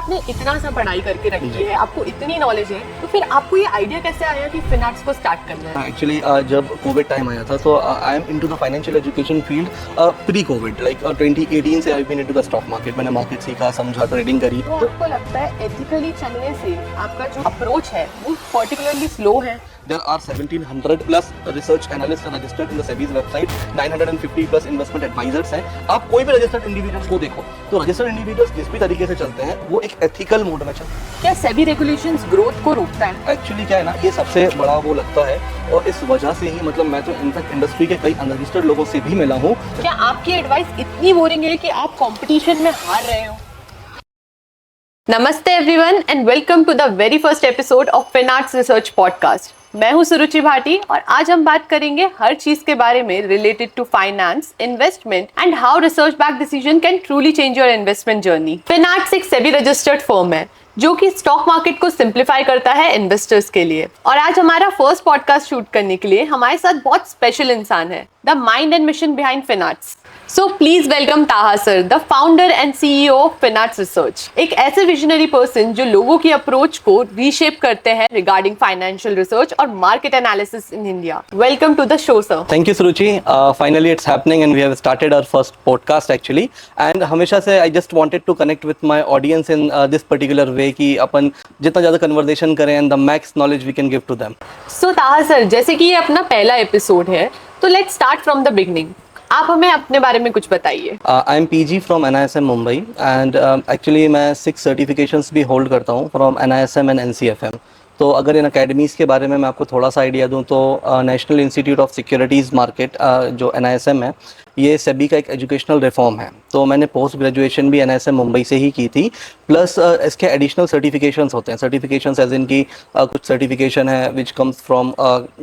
आपने इतना सा पढ़ाई करके रखी है, आपको इतनी नॉलेज है, तो फिर आपको ये आइडिया कैसे आया कि फिनार्ट्स को स्टार्ट करना है? एक्चुअली जब कोविड टाइम आया था, so I am into the financial education field pre COVID, like 2018 से I been into the stock market. मैंने मार्केट सीखा, समझा, ट्रेडिंग करी। तो आपको लगता है एथिकली चलने से आपका जो अप्रोच है वो पर्टिकुलरली स्लो है? There are 1700 plus research analysts registered in the SEBI's website, 950 plus investment advisors हैं। आप कोई भी रजिस्टर्ड इंडिविजुअल्स को देखो तो रजिस्टर्ड इंडिविजुअल्स जिस भी तरीके से चलते हैं वो एक एथिकल मोड में चलते हैं। क्या सेबी रेगुलेशंस ग्रोथ को रोकता है? एक्चुअली क्या है ना, ये सबसे बड़ा वो लगता है और इस वजह से ही मतलब मैं तो इनफैक्ट इंडस्ट्री के कई अनरजिस्टर्ड लोगों से भी मिला हूँ। क्या आपकी एडवाइस इतनी बोरिंग है कि आप कंपटीशन में हार रहे हो? नमस्ते everyone and welcome to the very first episode of Finarts research podcast. मैं हूं सुरुचि भाटी और आज हम बात करेंगे हर चीज के बारे में related to finance, investment and how research back decision can truly change your investment journey. Finarts एक सेबी रजिस्टर्ड फर्म है जो कि स्टॉक मार्केट को सिंप्लीफाई करता है इन्वेस्टर्स के लिए। और आज हमारा फर्स्ट पॉडकास्ट शूट करने के लिए हमारे साथ बहुत स्पेशल इंसान है, the mind and mission behind Finarts. So please welcome Taha sir, the founder and CEO of Finaarts Research. एक ऐसे विजनरी पर्सन जो लोगों की अप्रोच को रीशेप करते हैं रिगार्डिंग फाइनेंशियल रिसर्च और market analysis in India. Welcome to the show sir. Thank you Suruchi. Finally it's happening and we have started our first podcast actually. And हमेशा से I just wanted to connect with my audience in this particular way कि अपन जितना ज़्यादा conversation करें and the max knowledge we can give to them. So Taha sir, जैसे कि ये अपना पहला एपिसोड है तो let's start from the beginning. आप हमें अपने बारे में कुछ बताइए। I am PG from NISM Mumbai and actually मैं 6 सर्टिफिकेशंस भी होल्ड करता हूँ फ्रॉम NISM एंड NCFM। तो अगर इन अकेडमीज़ के बारे में मैं आपको थोड़ा सा आइडिया दूँ तो national institute of securities market जो NISM है, ये सेबी का एक एजुकेशनल रिफॉर्म है। तो मैंने पोस्ट ग्रेजुएशन भी NISM मुंबई से ही की थी, प्लस इसके एडिशनल सर्टिफिकेशंस होते हैं। सर्टिफिकेशंस एज इन की कुछ सर्टिफिकेशन है which comes from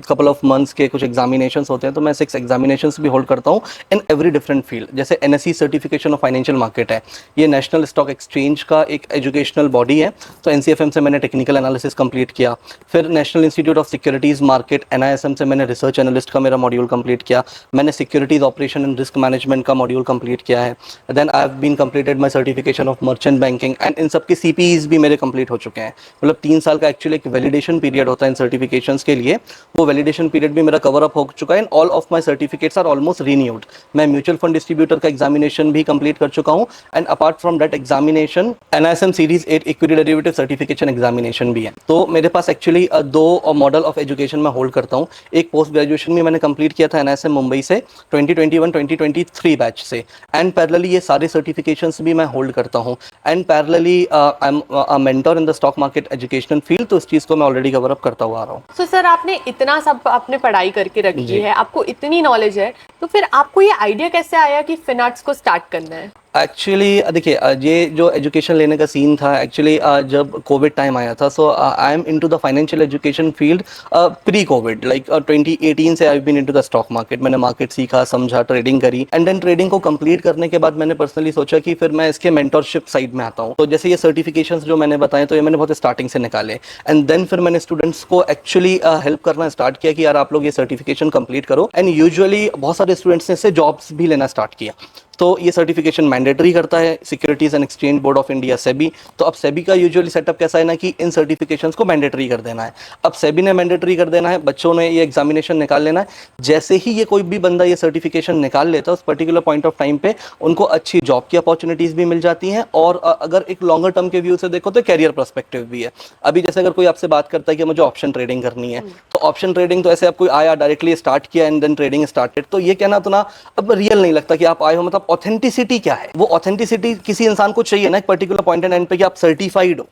couple of months के कुछ एग्जामिनेशंस होते हैं। तो मैं 6 एग्जामिनेशंस भी होल्ड करता हूँ इन एवरी डिफरेंट फील्ड। जैसे NSE certification of financial market है, ये नेशनल स्टॉक एक्सचेंज का एक एजुकेशनल बॉडी है। तो NCFM से मैंने टेक्निकल एनालिसिस कंप्लीट किया। फिर national institute of securities market NISM से मैंने रिसर्च एनालिस्ट का मेरा मॉड्यूल कंप्लीट किया। मैंने securities operation and risk management का मॉड्यूल कंप्लीट किया है। Then I have been completed my certification of merchant banking and इन सब के CPEs भी मेरे कंप्लीट हो चुके हैं। मतलब 3 साल का एक्चुअली एक वैलिडेशन पीरियड होता है इन सर्टिफिकेशंस के लिए, वो वैलिडेशन पीरियड भी मेरा कवर अप हो चुका है and all of my certificates are almost renewed. मैं म्यूचुअल फंड डिस्ट्रीब्यूटर का एग्जामिनेशन भी कंप्लीट कर चुका हूँ and apart from that examination NISM series 8 equity derivative certification examination भी है। तो मेरे पास एक्चुअली 2 मॉडल ऑफ एजुकेशन मैं होल्ड करता हूँ। एक पोस्ट ग्रेजुएशन भी मैंने कंप्लीट किया था NISM मुंबई से 2021-2023 बैच से, एंड पैरेलली ये सारे सर्टिफिकेशंस भी मैं होल्ड करता हूँ। And parallelly I am a mentor in the stock market educational field, तो इस चीज़ को मैं ऑलरेडी कवर अप करता हुआ आ रहा हूँ। सो सर, आपने इतना सब आपने पढ़ाई करके रखी है, आपको इतनी नॉलेज है, तो फिर आपको ये आइडिया कैसे आया कि फिनार्ट्स को स्टार्ट करना है? एक्चुअली देखिए, ये जो एजुकेशन लेने का सीन था एक्चुअली जब कोविड टाइम आया था, so I am into the financial education field pre COVID, like 2018 से I been into the stock market. मैंने मार्केट सीखा, समझा, ट्रेडिंग करी एंड देन ट्रेडिंग को कंप्लीट करने के बाद मैंने पर्सनली सोचा कि फिर मैं इसके मेंटरशिप साइड में आता हूँ। तो जैसे ये सर्टिफिकेशंस जो मैंने बताए तो ये मैंने बहुत स्टार्टिंग से निकाले एंड देन फिर मैंने स्टूडेंट्स को एक्चुअली हेल्प करना स्टार्ट किया कि यार आप लोग ये सर्टिफिकेशन कंप्लीट करो, एंड यूजुअली बहुत सारे स्टूडेंट्स ने इससे जॉब्स भी लेना स्टार्ट किया। तो ये सर्टिफिकेशन मैंडेटरी करता है securities and exchange board of India SEBI. तो अब सेबी का यूजुअली सेटअप कैसा है ना कि इन सर्टिफिकेशंस को मैंडेटरी कर देना है। अब सेबी ने मैंडेटरी कर देना है, बच्चों ने ये एग्जामिनेशन निकाल लेना है। जैसे ही ये कोई भी बंदा ये सर्टिफिकेशन निकाल लेता है उस पर्टिकुलर पॉइंट ऑफ टाइम पे उनको अच्छी जॉब की अपॉर्चुनिटीज़ भी मिल जाती हैं, और अगर एक लॉन्गर टर्म के व्यू से देखो तो कैरियर पर्सपेक्टिव भी है। अभी जैसे अगर कोई आपसे बात करता है कि मुझे ऑप्शन ट्रेडिंग करनी है, तो ऑप्शन ट्रेडिंग तो ऐसे आप कोई आया डायरेक्टली स्टार्ट किया एंड देन ट्रेडिंग स्टार्टेड, तो ये कहना तो ना अब रियल नहीं लगता कि आप आए हो। मतलब ऑथेंटिसिटी क्या है, वो ऑथेंटिसिटी किसी इंसान को चाहिए ना एक पर्टिकुलर पॉइंट एंड एंड पे कि आप सर्टिफाइड हो।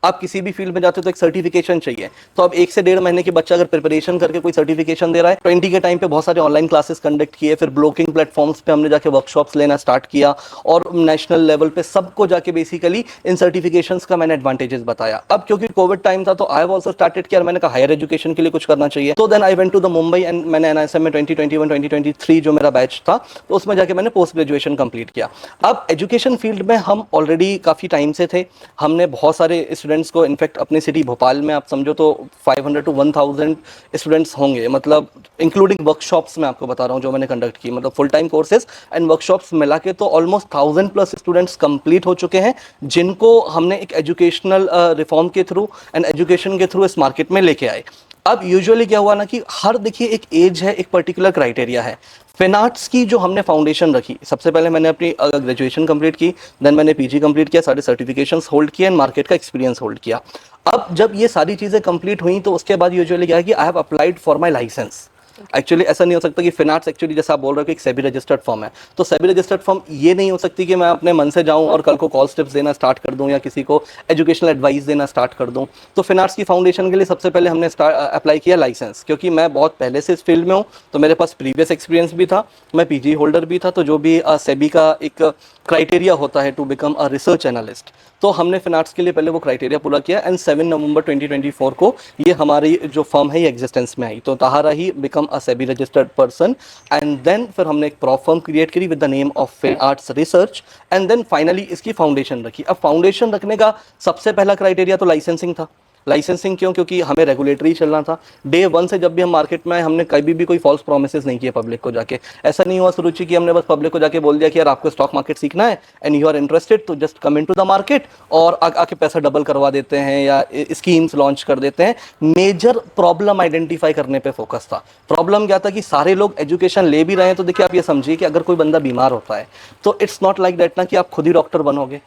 आप किसी भी फील्ड में जाते हो तो एक सर्टिफिकेशन चाहिए। तो अब 1 से 1.5 महीने के बच्चा अगर प्रिपरेशन करके कोई सर्टिफिकेशन दे रहा है, 20 के टाइम पे बहुत सारे ऑनलाइन क्लासेस कंडक्ट किए, फिर ब्लॉकिंग प्लेटफॉर्म्स पे हमने जाके वर्कशॉप्स लेना स्टार्ट किया और नेशनल लेवल पे सबको जाके बेसिकली इन सर्टिफिकेशंस का मैंने एडवांटेजेस बताया। अब क्योंकि कोविड टाइम था तो आई हैव आल्सो स्टार्टेड किया, मैंने कहा हायर एजुकेशन के लिए कुछ करना चाहिए। तो then I went to the Mumbai and मैंने NISM में 2021-2023 जो मेरा बैच था तो उसमें जाके मैंने पोस्ट ग्रेजुएशन कंप्लीट किया। अब एजुकेशन फील्ड में हम ऑलरेडी काफ़ी टाइम से थे, हमने बहुत सारे स्टूडेंट स्टूडेंट्स को, इनफैक्ट अपनी सिटी भोपाल में आप समझो तो 500 to 1000 स्टूडेंट्स होंगे, मतलब इंक्लूडिंग वर्कशॉप्स मैं आपको बता रहा हूँ जो मैंने कंडक्ट की, मतलब full time courses and workshops मिला के तो ऑलमोस्ट 1000+ स्टूडेंट्स कंप्लीट हो चुके हैं, जिनको हमने एक एजुकेशनल रिफॉर्म के थ्रू एंड एजुकेशन के थ्रू इस मार्केट में लेके आए। अब यूजुअली क्या हुआ ना कि हर, देखिए एक एज है, एक पर्टिकुलर क्राइटेरिया है। फिन आर्ट्स की जो हमने फाउंडेशन रखी, सबसे पहले मैंने अपनी ग्रेजुएशन कंप्लीट की, देन मैंने पीजी कंप्लीट किया, सारे सर्टिफिकेशंस होल्ड किए एंड मार्केट का एक्सपीरियंस होल्ड किया। अब जब ये सारी चीज़ें कंप्लीट हुई तो उसके बाद यूजुअली क्या है कि I have applied for my licence. Actually ऐसा नहीं हो सकता कि फिन आर्ट्स एक्चुअली जैसा आप बोल रहे हो कि एक सेबी रजिस्टर्ड फर्म है, तो सेबी रजिस्टर्ड फर्म ये नहीं हो सकती कि मैं अपने मन से जाऊं और कल को कॉल स्टेप्स देना स्टार्ट कर दूं या किसी को एजुकेशनल एडवाइस देना स्टार्ट कर दूं। तो फिन आर्ट्स की फाउंडेशन के लिए सबसे पहले हमने अप्लाई किया लाइसेंस, क्योंकि मैं बहुत पहले से इस फील्ड में हूँ, तो मेरे पास प्रीवियस एक्सपीरियंस भी था, मैं पीजी होल्डर भी था, तो जो भी सेबी का एक क्राइटेरिया होता है to become a research analyst, तो हमने फिन आर्ट्स के लिए पहले वो क्राइटेरिया पूरा किया एंड 7 नवंबर 2024 को ये हमारी जो फर्म है ये एग्जिस्टेंस में आई। तो ताहारा ही become a SEBI registered person and then फिर हमने एक प्रॉप फर्म क्रिएट करी with the name of Finarts research and then finally इसकी फाउंडेशन रखी। अब फाउंडेशन रखने का सबसे पहला क्राइटेरिया तो लाइसेंसिंग था। लाइसेंसिंग क्यों? क्योंकि हमें रेगुलेटरी चलना था। डे वन से जब भी हम मार्केट में आए, हमने कभी भी कोई फॉल्स प्रोमिसेस नहीं किए पब्लिक को जाके। ऐसा नहीं हुआ सुरुचि कि हमने बस पब्लिक को जाके बोल दिया कि यार आपको स्टॉक मार्केट सीखना है एंड यू आर इंटरेस्टेड तो just come into the market, और आके पैसा डबल करवा देते हैं या स्कीम्स लॉन्च कर देते हैं। मेजर प्रॉब्लम आइडेंटिफाई करने पे फोकस था। प्रॉब्लम क्या था कि सारे लोग एजुकेशन ले भी रहे हैं, तो देखिए आप ये समझिए कि अगर कोई बंदा बीमार होता है तो इट्स नॉट लाइक दैट ना कि आप खुद ही डॉक्टर बनोगे।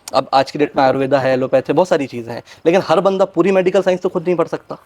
अब आज की डेट में आयुर्वेदा है, एलोपैथी, बहुत सारी चीज़ें हैं, लेकिन हर बंदा पूरी मेडिकल साइंस तो खुद नहीं पढ़ सकता,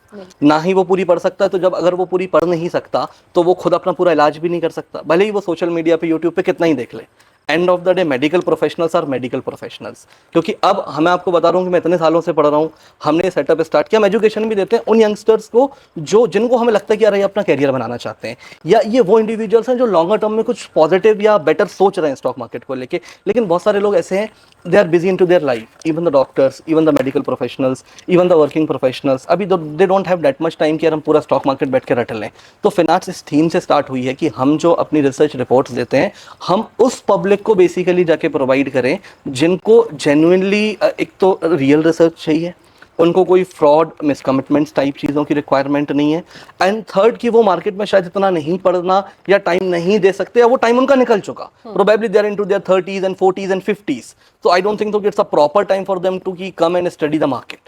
ना ही वो पूरी पढ़ सकता है। तो जब अगर वो पूरी पढ़ नहीं सकता तो वो खुद अपना पूरा इलाज भी नहीं कर सकता, भले ही वो सोशल मीडिया पे, यूट्यूब पे कितना ही देख ले। End of the day medical professionals are medical professionals. क्योंकि अब मैं आपको बता रहा हूँ कि मैं इतने सालों से पढ़ रहा हूँ, हमने सेटअप स्टार्ट किया, हम एजुकेशन भी देते हैं उन यंगस्टर्स को जिनको हमें लगता है कि यार ये अपना कैरियर बनाना चाहते हैं, या ये वो इंडिविजुअल्स हैं जो लॉन्गर टर्म में कुछ पॉजिटिव या बेटर सोच रहे हैं स्टॉक मार्केट को लेके। लेकिन बहुत सारे लोग ऐसे हैं, they are busy into their life, even the doctors, even the medical professionals, even the working professionals, अभी they don't have that much time कि यार हम पूरा स्टॉक मार्केट बैठ के रट लें। तो फिनांस इस थीम से स्टार्ट हुई है कि हम जो अपनी रिसर्च रिपोर्ट्स देते हैं, हम उस पब्लिक को बेसिकली जाके प्रोवाइड करें जिनको जेन्युइनली एक तो रियल रिसर्च चाहिए, उनको कोई फ्रॉड, मिसकमिटमेंट्स टाइप चीज़ों की रिक्वायरमेंट नहीं है, एंड थर्ड कि वो मार्केट में शायद इतना नहीं पढ़ना या टाइम नहीं दे सकते, या वो टाइम उनका निकल चुका, probably they are into their 30s and 40s and 50s, तो I don't think it's a proper time for them to की come and study the market.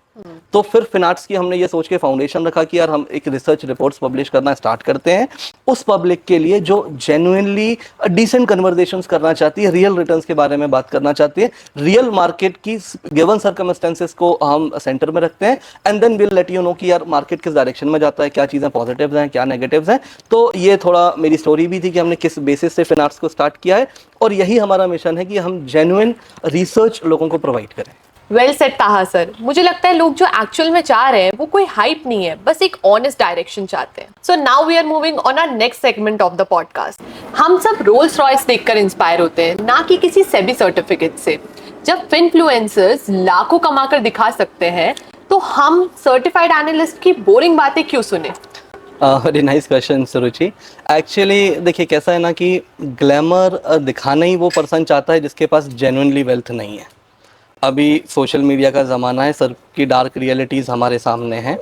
तो फिर फिनार्ट्स की हमने ये सोच के फाउंडेशन रखा कि यार हम एक रिसर्च रिपोर्ट्स पब्लिश करना स्टार्ट करते हैं उस पब्लिक के लिए जो जेन्युइनली डिसेंट कन्वर्सेशंस करना चाहती है, रियल रिटर्न्स के बारे में बात करना चाहती है, रियल मार्केट की गिवन सर्कमस्टेंसेस को हम सेंटर में रखते हैं, and then will let you know कि यार मार्केट किस डायरेक्शन में जाता है, क्या चीज़ें पॉजिटिव्स हैं, क्या नेगेटिव्स हैं। तो ये थोड़ा मेरी स्टोरी भी थी कि हमने किस बेसिस से फिनार्ट्स को स्टार्ट किया है, और यही हमारा मिशन है कि हम जेन्युइन रिसर्च लोगों को प्रोवाइड करें। वेल सेड ताहा सर। मुझे लगता है लोग जो एक्चुअल में चाह रहे हैं वो कोई हाइप नहीं है, बस एक ऑनेस्ट डायरेक्शन चाहते हैं। So now we are moving on our next segment of the podcast. हम सब रोल्स रॉयस देखकर इंस्पायर होते हैं, ना कि किसी सेबी सर्टिफिकेट से। जब फिनफ्लुएंसर्स लाखों कमाकर दिखा सकते हैं, तो हम सर्टिफाइड एनालिस्ट की बोरिंग बातें क्यों सुने? वेरी नाइस क्वेश्चन सुरुचि। एक्चुअली देखिए कैसा है ना कि ग्लैमर दिखाना ही वो पर्सन चाहता है जिसके पास जेन्युइनली वेल्थ नहीं है। अभी सोशल मीडिया का ज़माना है, सर की डार्क रियलिटीज़ हमारे सामने हैं।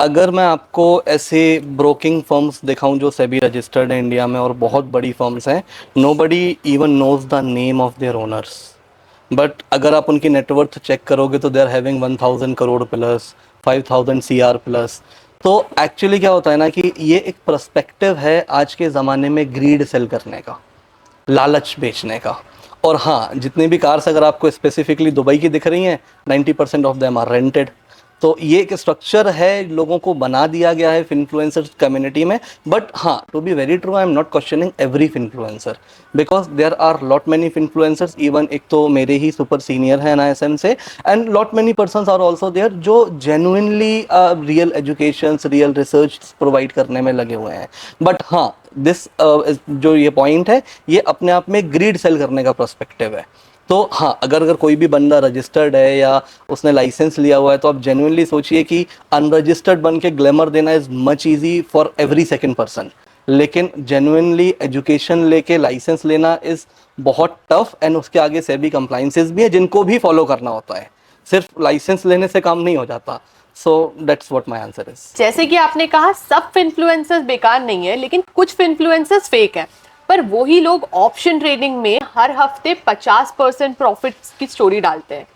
अगर मैं आपको ऐसे ब्रोकिंग फर्म्स दिखाऊं जो सेबी रजिस्टर्ड है इंडिया में और बहुत बड़ी फर्म्स हैं, nobody even knows the name of their owners, but अगर आप उनकी नेटवर्थ चेक करोगे तो they are having 1000 crore plus, 5000 CR plus. तो एक्चुअली क्या होता है ना कि ये एक पर्सपेक्टिव है आज के ज़माने में ग्रीड सेल करने का, लालच बेचने का। और हाँ, जितनी भी कार्स अगर आपको स्पेसिफिकली दुबई की दिख रही हैं, 90% ऑफ देम आर रेंटेड। तो ये एक स्ट्रक्चर है, लोगों को बना दिया गया है इन्फ्लुएंसर कम्युनिटी में। बट हाँ, to be very true, I am not questioning every influencer, because there are lot many influencers, even एक तो मेरे ही सुपर सीनियर हैं NISM से, and lot many persons are also there जो genuinely real education, real research provide करने में लगे हुए हैं। बट हाँ, दिस जो ये पॉइंट है, ये अपने आप में ग्रीड सेल करने का पर्सपेक्टिव है। तो हाँ, अगर कोई भी बंदा रजिस्टर्ड है या उसने लाइसेंस लिया हुआ है, तो आप जेन्युइनली सोचिए कि अनरजिस्टर्ड बन के ग्लैमर देना is much easy for every second person, लेकिन जेन्युइनली एजुकेशन लेके लाइसेंस लेना इज़ बहुत टफ, एंड उसके आगे सेबी कंप्लाइंसेस भी है जिनको भी फॉलो करना होता है। सिर्फ लाइसेंस लेने से काम नहीं हो जाता। So that's what my answer is. जैसे कि आपने कहा सब इन्फ्लुएंसर्स बेकार नहीं है, लेकिन कुछ इन्फ्लुएंसर्स फेक है, पर वही लोग ऑप्शन ट्रेडिंग में हर हफ्ते 50% प्रॉफिट की स्टोरी डालते हैं।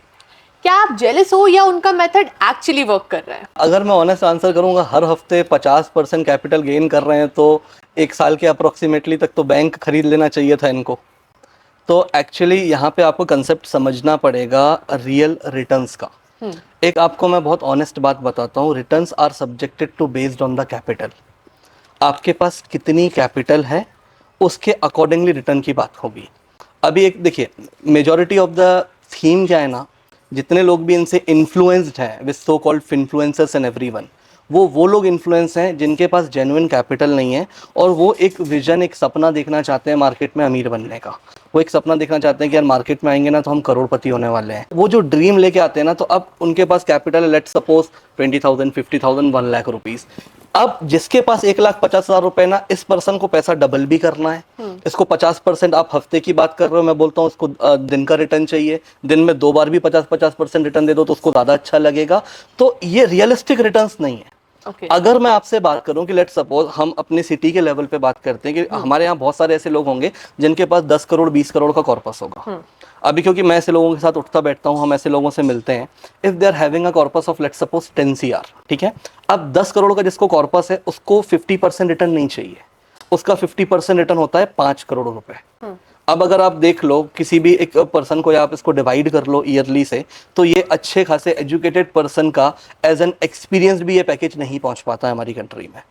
क्या आप जेलस हो या उनका मेथड एक्चुअली वर्क कर रहा है? अगर मैं ऑनेस्ट आंसर करूंगा, हर हफ्ते 50% कैपिटल गेन कर रहे हैं तो एक साल के अप्रोक्सीमेटली तक तो बैंक खरीद लेना चाहिए था इनको। तो एक्चुअली यहाँ पे आपको कंसेप्ट समझना पड़ेगा रियल रिटर्न्स का। एक आपको मैं बहुत ऑनेस्ट बात बताता हूँ, returns are subjected to based on the capital. आपके पास कितनी कैपिटल है उसके अकॉर्डिंगली रिटर्न की बात होगी। अभी एक देखिए, मेजॉरिटी ऑफ द थीम क्या है ना, जितने लोग भी इनसे इन्फ्लुएंस्ड हैं with so called influencers and everyone, वो लोग इन्फ्लुएंस हैं जिनके पास जेन्युइन कैपिटल नहीं है और वो एक विजन, एक सपना देखना चाहते हैं मार्केट में अमीर बनने का। वो एक सपना देखना चाहते हैं कि यार मार्केट में आएंगे ना तो हम करोड़पति होने वाले हैं। वो जो ड्रीम लेके आते हैं ना, तो अब उनके पास कैपिटल है, लेट्स सपोज 20,000, 50,000, 1 लाख रुपीस। अब जिसके पास 1,50,000 रुपए ना, इस पर्सन को पैसा डबल भी करना है। इसको 50%, आप हफ्ते की बात कर रहे हो, मैं बोलता हूँ इसको दिन का रिटर्न चाहिए। दिन में 2 बार भी 50% रिटर्न दे दो तो उसको ज्यादा अच्छा लगेगा। तो ये रियलिस्टिक रिटर्न्स नहीं है। अगर मैं आपसे बात करूं कि लेट्स सपोज हम अपने सिटी के लेवल पे बात करते हैं कि हमारे यहाँ बहुत सारे ऐसे लोग होंगे जिनके पास 10 करोड़ 20 करोड़ का कॉर्पस होगा। अभी क्योंकि मैं ऐसे लोगों के साथ उठता बैठता हूँ, हम ऐसे लोगों से मिलते हैं, if they are having a corpus of let's suppose 10 CR, ठीक है। अब 10 करोड़ का जिसको कॉर्पस है उसको 50% रिटर्न नहीं चाहिए, उसका 50% रिटर्न होता है 5 करोड़ रुपए। अब अगर आप देख लो किसी भी एक पर्सन को, या आप इसको डिवाइड कर लो ईयरली से, तो ये अच्छे खासे एजुकेटेड पर्सन का एज एन एक्सपीरियंस भी ये पैकेज नहीं पहुंच पाता है हमारी कंट्री में।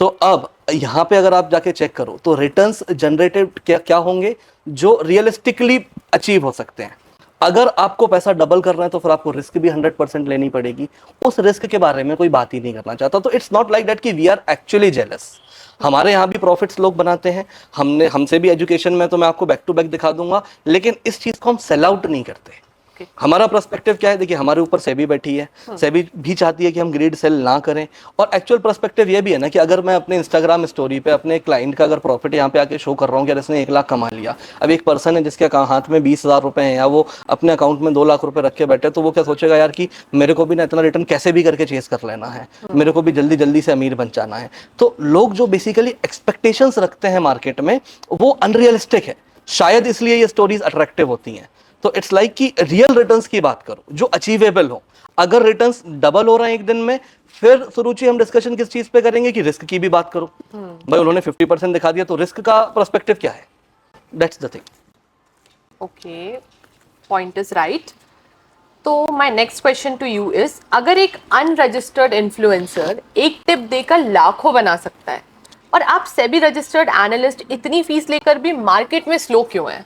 तो अब यहाँ पे अगर आप जाके चेक करो तो रिटर्न्स जनरेटेड क्या होंगे जो रियलिस्टिकली अचीव हो सकते हैं। अगर आपको पैसा डबल करना है तो फिर आपको रिस्क भी 100% लेनी पड़ेगी। उस रिस्क के बारे में कोई बात ही नहीं करना चाहता। तो इट्स नॉट लाइक दैट कि वी आर एक्चुअली जेलस। हमारे यहाँ भी प्रॉफिट्स लोग बनाते हैं, हमसे भी एजुकेशन में, तो मैं आपको बैक टू बैक दिखा दूंगा, लेकिन इस चीज को हम सेल आउट नहीं करते। हमारा पर्सपेक्टिव क्या है, देखिए हमारे ऊपर सेबी बैठी है, सेबी भी चाहती है कि हम ग्रीड सेल ना करें। और एक्चुअल पर्सपेक्टिव ये भी है ना कि अगर मैं अपने इंस्टाग्राम स्टोरी पे अपने क्लाइंट का अगर प्रॉफिट यहाँ पे आके शो कर रहा हूँ कि यार इसने 1 लाख कमा लिया, अब एक पर्सन है जिसके हाथ में 20,000 रुपए हैं या वो अपने अकाउंट में 2 लाख रुपए रख के बैठे, तो वो क्या सोचेगा यार कि मेरे को भी ना इतना रिटर्न कैसे भी करके चेस कर लेना है, मेरे को भी जल्दी जल्दी से अमीर बन जाना है। तो लोग जो बेसिकली एक्सपेक्टेशंस रखते हैं मार्केट में वो अनरियलिस्टिक है, शायद इसलिए ये स्टोरीज अट्रैक्टिव होती हैं। तो इट्स लाइक कि रियल रिटर्न्स की बात करो जो अचीवेबल हो। अगर रिटर्न्स डबल हो रहे हैं एक दिन में, फिर सुरुचि हम डिस्कशन किस चीज पे करेंगे कि रिस्क की भी बात करो। भाई उन्होंने 50% दिखा दिया तो रिस्क का पर्सपेक्टिव क्या है? That's the thing. Okay, point is right. तो my next question to you is, अगर एक अनरजिस्टर्ड इन्फ्लुएंसर एक टिप देकर लाखों बना सकता है और आप सेबी रजिस्टर्ड एनालिस्ट इतनी फीस लेकर भी मार्केट में स्लो क्यों है?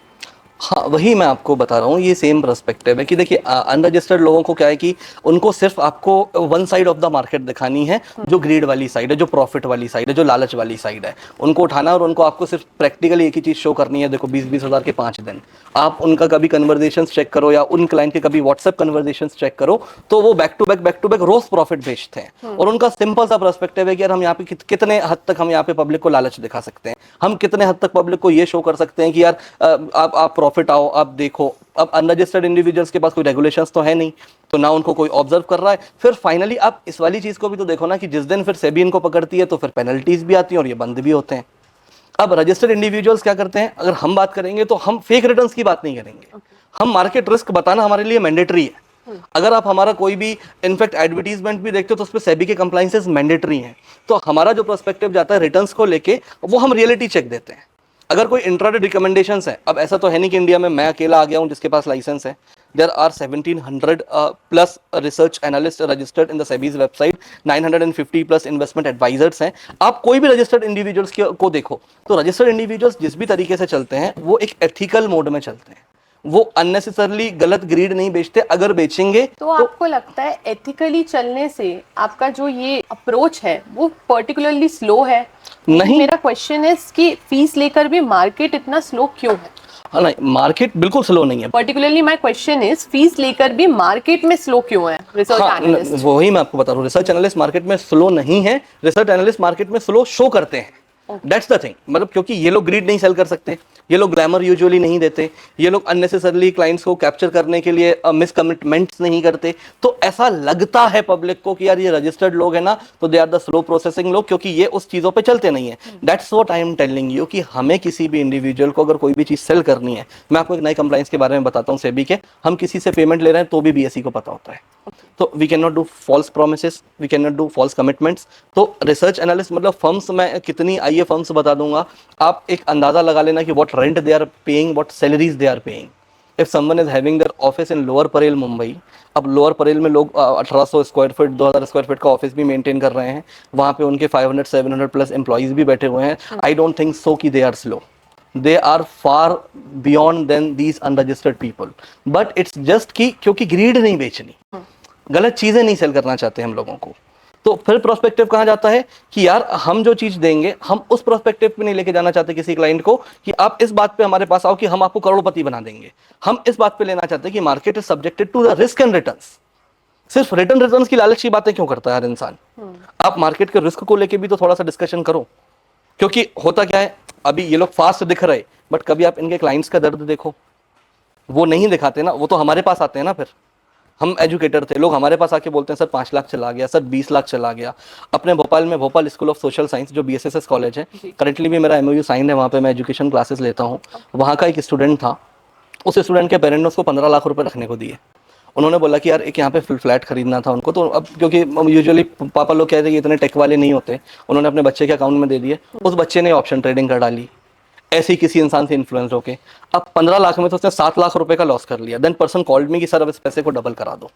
हाँ, वही मैं आपको बता रहा हूँ, ये सेम पर्सपेक्टिव है कि देखिए अनरजिस्टर्ड लोगों को क्या है कि उनको सिर्फ आपको one side of the market दिखानी है, जो ग्रीड वाली साइड है, जो प्रॉफिट वाली साइड है, जो लालच वाली साइड है, उनको उठाना और उनको आपको सिर्फ प्रैक्टिकली एक ही चीज़ शो करनी है। देखो 20-20 हज़ार के 5 दिन, आप उनका कभी कन्वर्जेशंस चेक करो या उन क्लाइंट के कभी व्हाट्सएप कन्वर्जेशंस चेक करो, तो वो बैक टू बैक रोज प्रॉफिट बेचते हैं। और उनका सिंपल सा पर्सपेक्टिव है कि यार हम यहाँ पे कितने हद तक हम यहाँ पे पब्लिक को लालच दिखा सकते हैं, हम कितने हद तक पब्लिक को ये शो कर सकते हैं कि यार आप प्रॉफिट आओ, आप देखो। अब अनरजिस्टर्ड इंडिविजुअल्स के पास कोई रेगुलेशंस तो है नहीं, तो ना उनको कोई ऑब्जर्व कर रहा है। फिर फाइनली आप इस वाली चीज को भी तो देखो ना कि जिस दिन फिर सेबी इनको पकड़ती है तो फिर पेनल्टीज भी आती हैं और ये बंद भी होते हैं। अब रजिस्टर्ड इंडिविजुअल्स क्या करते हैं, अगर हम बात करेंगे तो हम फेक रिटर्न्स की बात नहीं करेंगे, हम मार्केट रिस्क बताना हमारे लिए मैंडेटरी है। अगर आप हमारा कोई भी इनफैक्ट एडवर्टीजमेंट भी देखते हो तो उस पर सेबी के कंप्लाइंसेस मैंडेटरी हैं। तो हमारा जो पर्सपेक्टिव जाता है रिटर्न्स को लेके, वो हम रियलिटी चेक देते हैं। अगर कोई इंट्राडे रिकमेंडेशंस है, अब ऐसा तो है नहीं कि इंडिया में मैं अकेला आ गया हूं जिसके पास लाइसेंस है। There are 1700 plus research analyst registered in the SEBI's website, 950 plus investment advisors हैं। आप कोई भी रजिस्टर्ड इंडिविजुअल्स को देखो तो रजिस्टर्ड इंडिविजुअल्स जिस भी तरीके से चलते हैं वो एक एथिकल मोड में चलते हैं, वो अननेसेसरली गलत ग्रीड नहीं बेचते। अगर बेचेंगे तो आपको लगता है एथिकली चलने से आपका जो ये अप्रोच है वो पर्टिकुलरली स्लो है? नहीं, मेरा क्वेश्चन है कि फीस लेकर भी मार्केट इतना स्लो क्यों है? हाँ नहीं, मार्केट बिल्कुल स्लो नहीं है। Particularly my question is, fees लेकर भी मार्केट में स्लो क्यों है रिसर्च एनालिस्ट? वही मैं आपको बता रहा हूँ, रिसर्च एनालिस्ट मार्केट में स्लो नहीं है, रिसर्च एनालिस्ट मार्केट में स्लो शो करते हैं। That's the thing. मतलब क्योंकि ये लोग ग्रीड नहीं सेल कर सकते, ये लोग ग्लैमर यूजुअली नहीं देते, ये लोग अननेसेसरली क्लाइंट्स को कैप्चर करने के लिए मिस कमिटमेंट्स नहीं करते। तो ऐसा लगता है पब्लिक को कि यार ये रजिस्टर्ड लोग हैं ना, तो they are the slow processing लोग, क्योंकि ये उस चीज़ों पे चलते नहीं है। That's what I am telling you कि हमें किसी भी इंडिविजुअल को अगर कोई भी चीज़ सेल करनी है, मैं आपको एक नई कंप्लाइंस के बारे में बताता हूँ सेबी के, हम किसी से पेमेंट ले रहे हैं तो भी बीएसई को पता होता है। तो we can not do false promises, we can not do false commitments. तो रिसर्च एनालिस्ट मतलब फर्म्स, मैं कितनी आइए फर्म्स बता दूंगा, आप एक अंदाजा लगा लेना कि what rent they are paying, what salaries they are paying. If someone is having their office in Lower Parel Mumbai, अब लोअर परेल में लोग 1800 स्क्वायर फीट 2000 स्क्वायर फीट का ऑफिस भी मेंटेन कर रहे हैं, वहाँ पे उनके 500-700 प्लस एम्प्लॉइज भी बैठे हुए हैं। आई डोंट थिंक सो कि they are slow, they are far beyond than these unregistered people, but it's just कि क्योंकि ग्रीड नहीं बेचनी, गलत चीजें नहीं सेल करना चाहते हम लोगों को। तो फिर प्रोस्पेक्टिव कहाँ जाता है कि यार हम जो चीज देंगे हम उस प्रोस्पेक्टिव पे नहीं लेके जाना चाहते किसी क्लाइंट को कि आप इस बात पे हमारे पास आओ कि हम आपको करोड़पति बना देंगे। हम इस बात पे लेना चाहते हैं कि market is subjected to the risk and returns. सिर्फ रिटर्न रिटर्न्स की लालच की बातें क्यों करता है हर इंसान? आप मार्केट के रिस्क को लेके भी तो थोड़ा सा डिस्कशन करो, क्योंकि होता क्या है, अभी ये लोग फास्ट दिख रहे, बट कभी आप इनके क्लाइंट्स का दर्द देखो, वो नहीं दिखाते ना, वो तो हमारे पास आते हैं ना। फिर हम एजुकेटर थे, लोग हमारे पास आके बोलते हैं सर 5 लाख चला गया, सर 20 लाख चला गया। अपने भोपाल में Bhopal school of social science जो BSSS कॉलेज है, करंटली भी मेरा MOU साइन है, वहाँ पे मैं एजुकेशन क्लासेस लेता हूँ। वहाँ का एक स्टूडेंट था, उस स्टूडेंट के पेरेंट ने उसको 15 लाख रुपए रखने को दिए। उन्होंने बोला कि यार एक यहाँ पे फ्लैट खरीदना था उनको, तो अब क्योंकि यूजुअली पापा लोग कहते हैं कि इतने टेक वाले नहीं होते, उन्होंने अपने बच्चे के अकाउंट में दे दिए। उस बच्चे ने ऑप्शन ट्रेडिंग कर डाली, ऐसे ही किसी इंसान से इन्फ्लुएंस होके। अब 15 लाख में तो उसने 7 लाख रुपए का लॉस कर लिया। देन पर्सन कॉल्ड मी कि सर अब इस पैसे को डबल करा दो।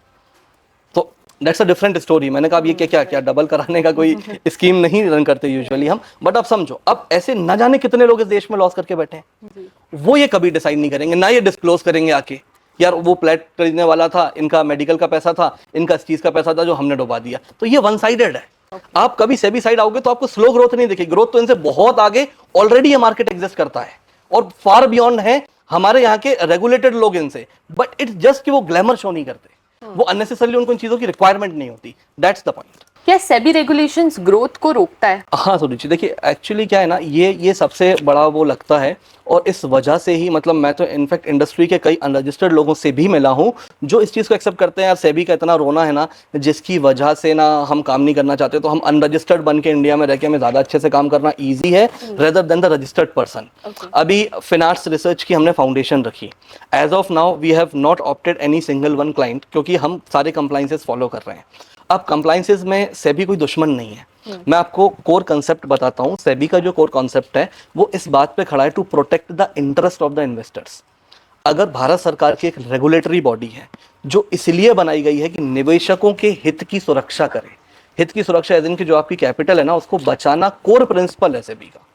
तो दैट्स अ डिफरेंट स्टोरी। मैंने कहा अब ये क्या डबल कराने का कोई स्कीम नहीं रन करते यूजुअली हम, बट अब समझो, अब ऐसे न जाने कितने लोग इस देश में लॉस करके बैठे हैं। वो ये कभी डिसाइड नहीं करेंगे, ना ये डिस्क्लोज करेंगे आके यार वो फ्लैट खरीदने वाला था, इनका मेडिकल का पैसा था, इनका इस चीज का पैसा था जो हमने डुबा दिया। तो ये वन साइडेड है। आप कभी सेबी साइड आओगे तो आपको स्लो ग्रोथ नहीं दिखेगी, ग्रोथ तो इनसे बहुत आगे ऑलरेडी ये मार्केट एग्जिस्ट करता है और फार बियॉन्ड है हमारे यहाँ के रेगुलेटेड लोग इनसे। बट इट्स जस्ट कि वो ग्लैमर शो नहीं करते, वो अननेसेसरली उनको इन चीजों की रिक्वायरमेंट नहीं होती। That's the point. क्या सेबी रेगुलेशंस ग्रोथ को रोकता है? हाँ सुरुचि, देखिए एक्चुअली क्या है ना, ये सबसे बड़ा वो लगता है, और इस वजह से ही मतलब मैं तो इनफैक्ट इंडस्ट्री के कई अनरजिस्टर्ड लोगों से भी मिला हूँ जो इस चीज़ को एक्सेप्ट करते हैं यार सेबी का इतना रोना है ना, जिसकी वजह से ना हम काम नहीं करना चाहते, तो हम अनरजिस्टर्ड बन के इंडिया में रह के हमें ज़्यादा अच्छे से काम करना ईजी है rather than the registered person. अभी फिनार्ट्स रिसर्च की हमने फाउंडेशन रखी। As of now we have not opted any single one client, क्योंकि हम सारे कंप्लाइंसेस फॉलो कर रहे हैं। अब कंप्लाइंसेस में सेबी कोई दुश्मन नहीं है। मैं आपको कोर कंसेप्ट बताता हूं। सेबी का जो कोर कंसेप्ट है वो इस बात पे खड़ा है to protect the interest of the investors. अगर भारत सरकार की एक रेगुलेटरी बॉडी है जो इसलिए बनाई गई है कि निवेशकों के हित की सुरक्षा करे, हित की सुरक्षा एज इन की जो आपकी कैपिटल है ना उसको बचाना कोर प्रिंसिपल है सेबी का।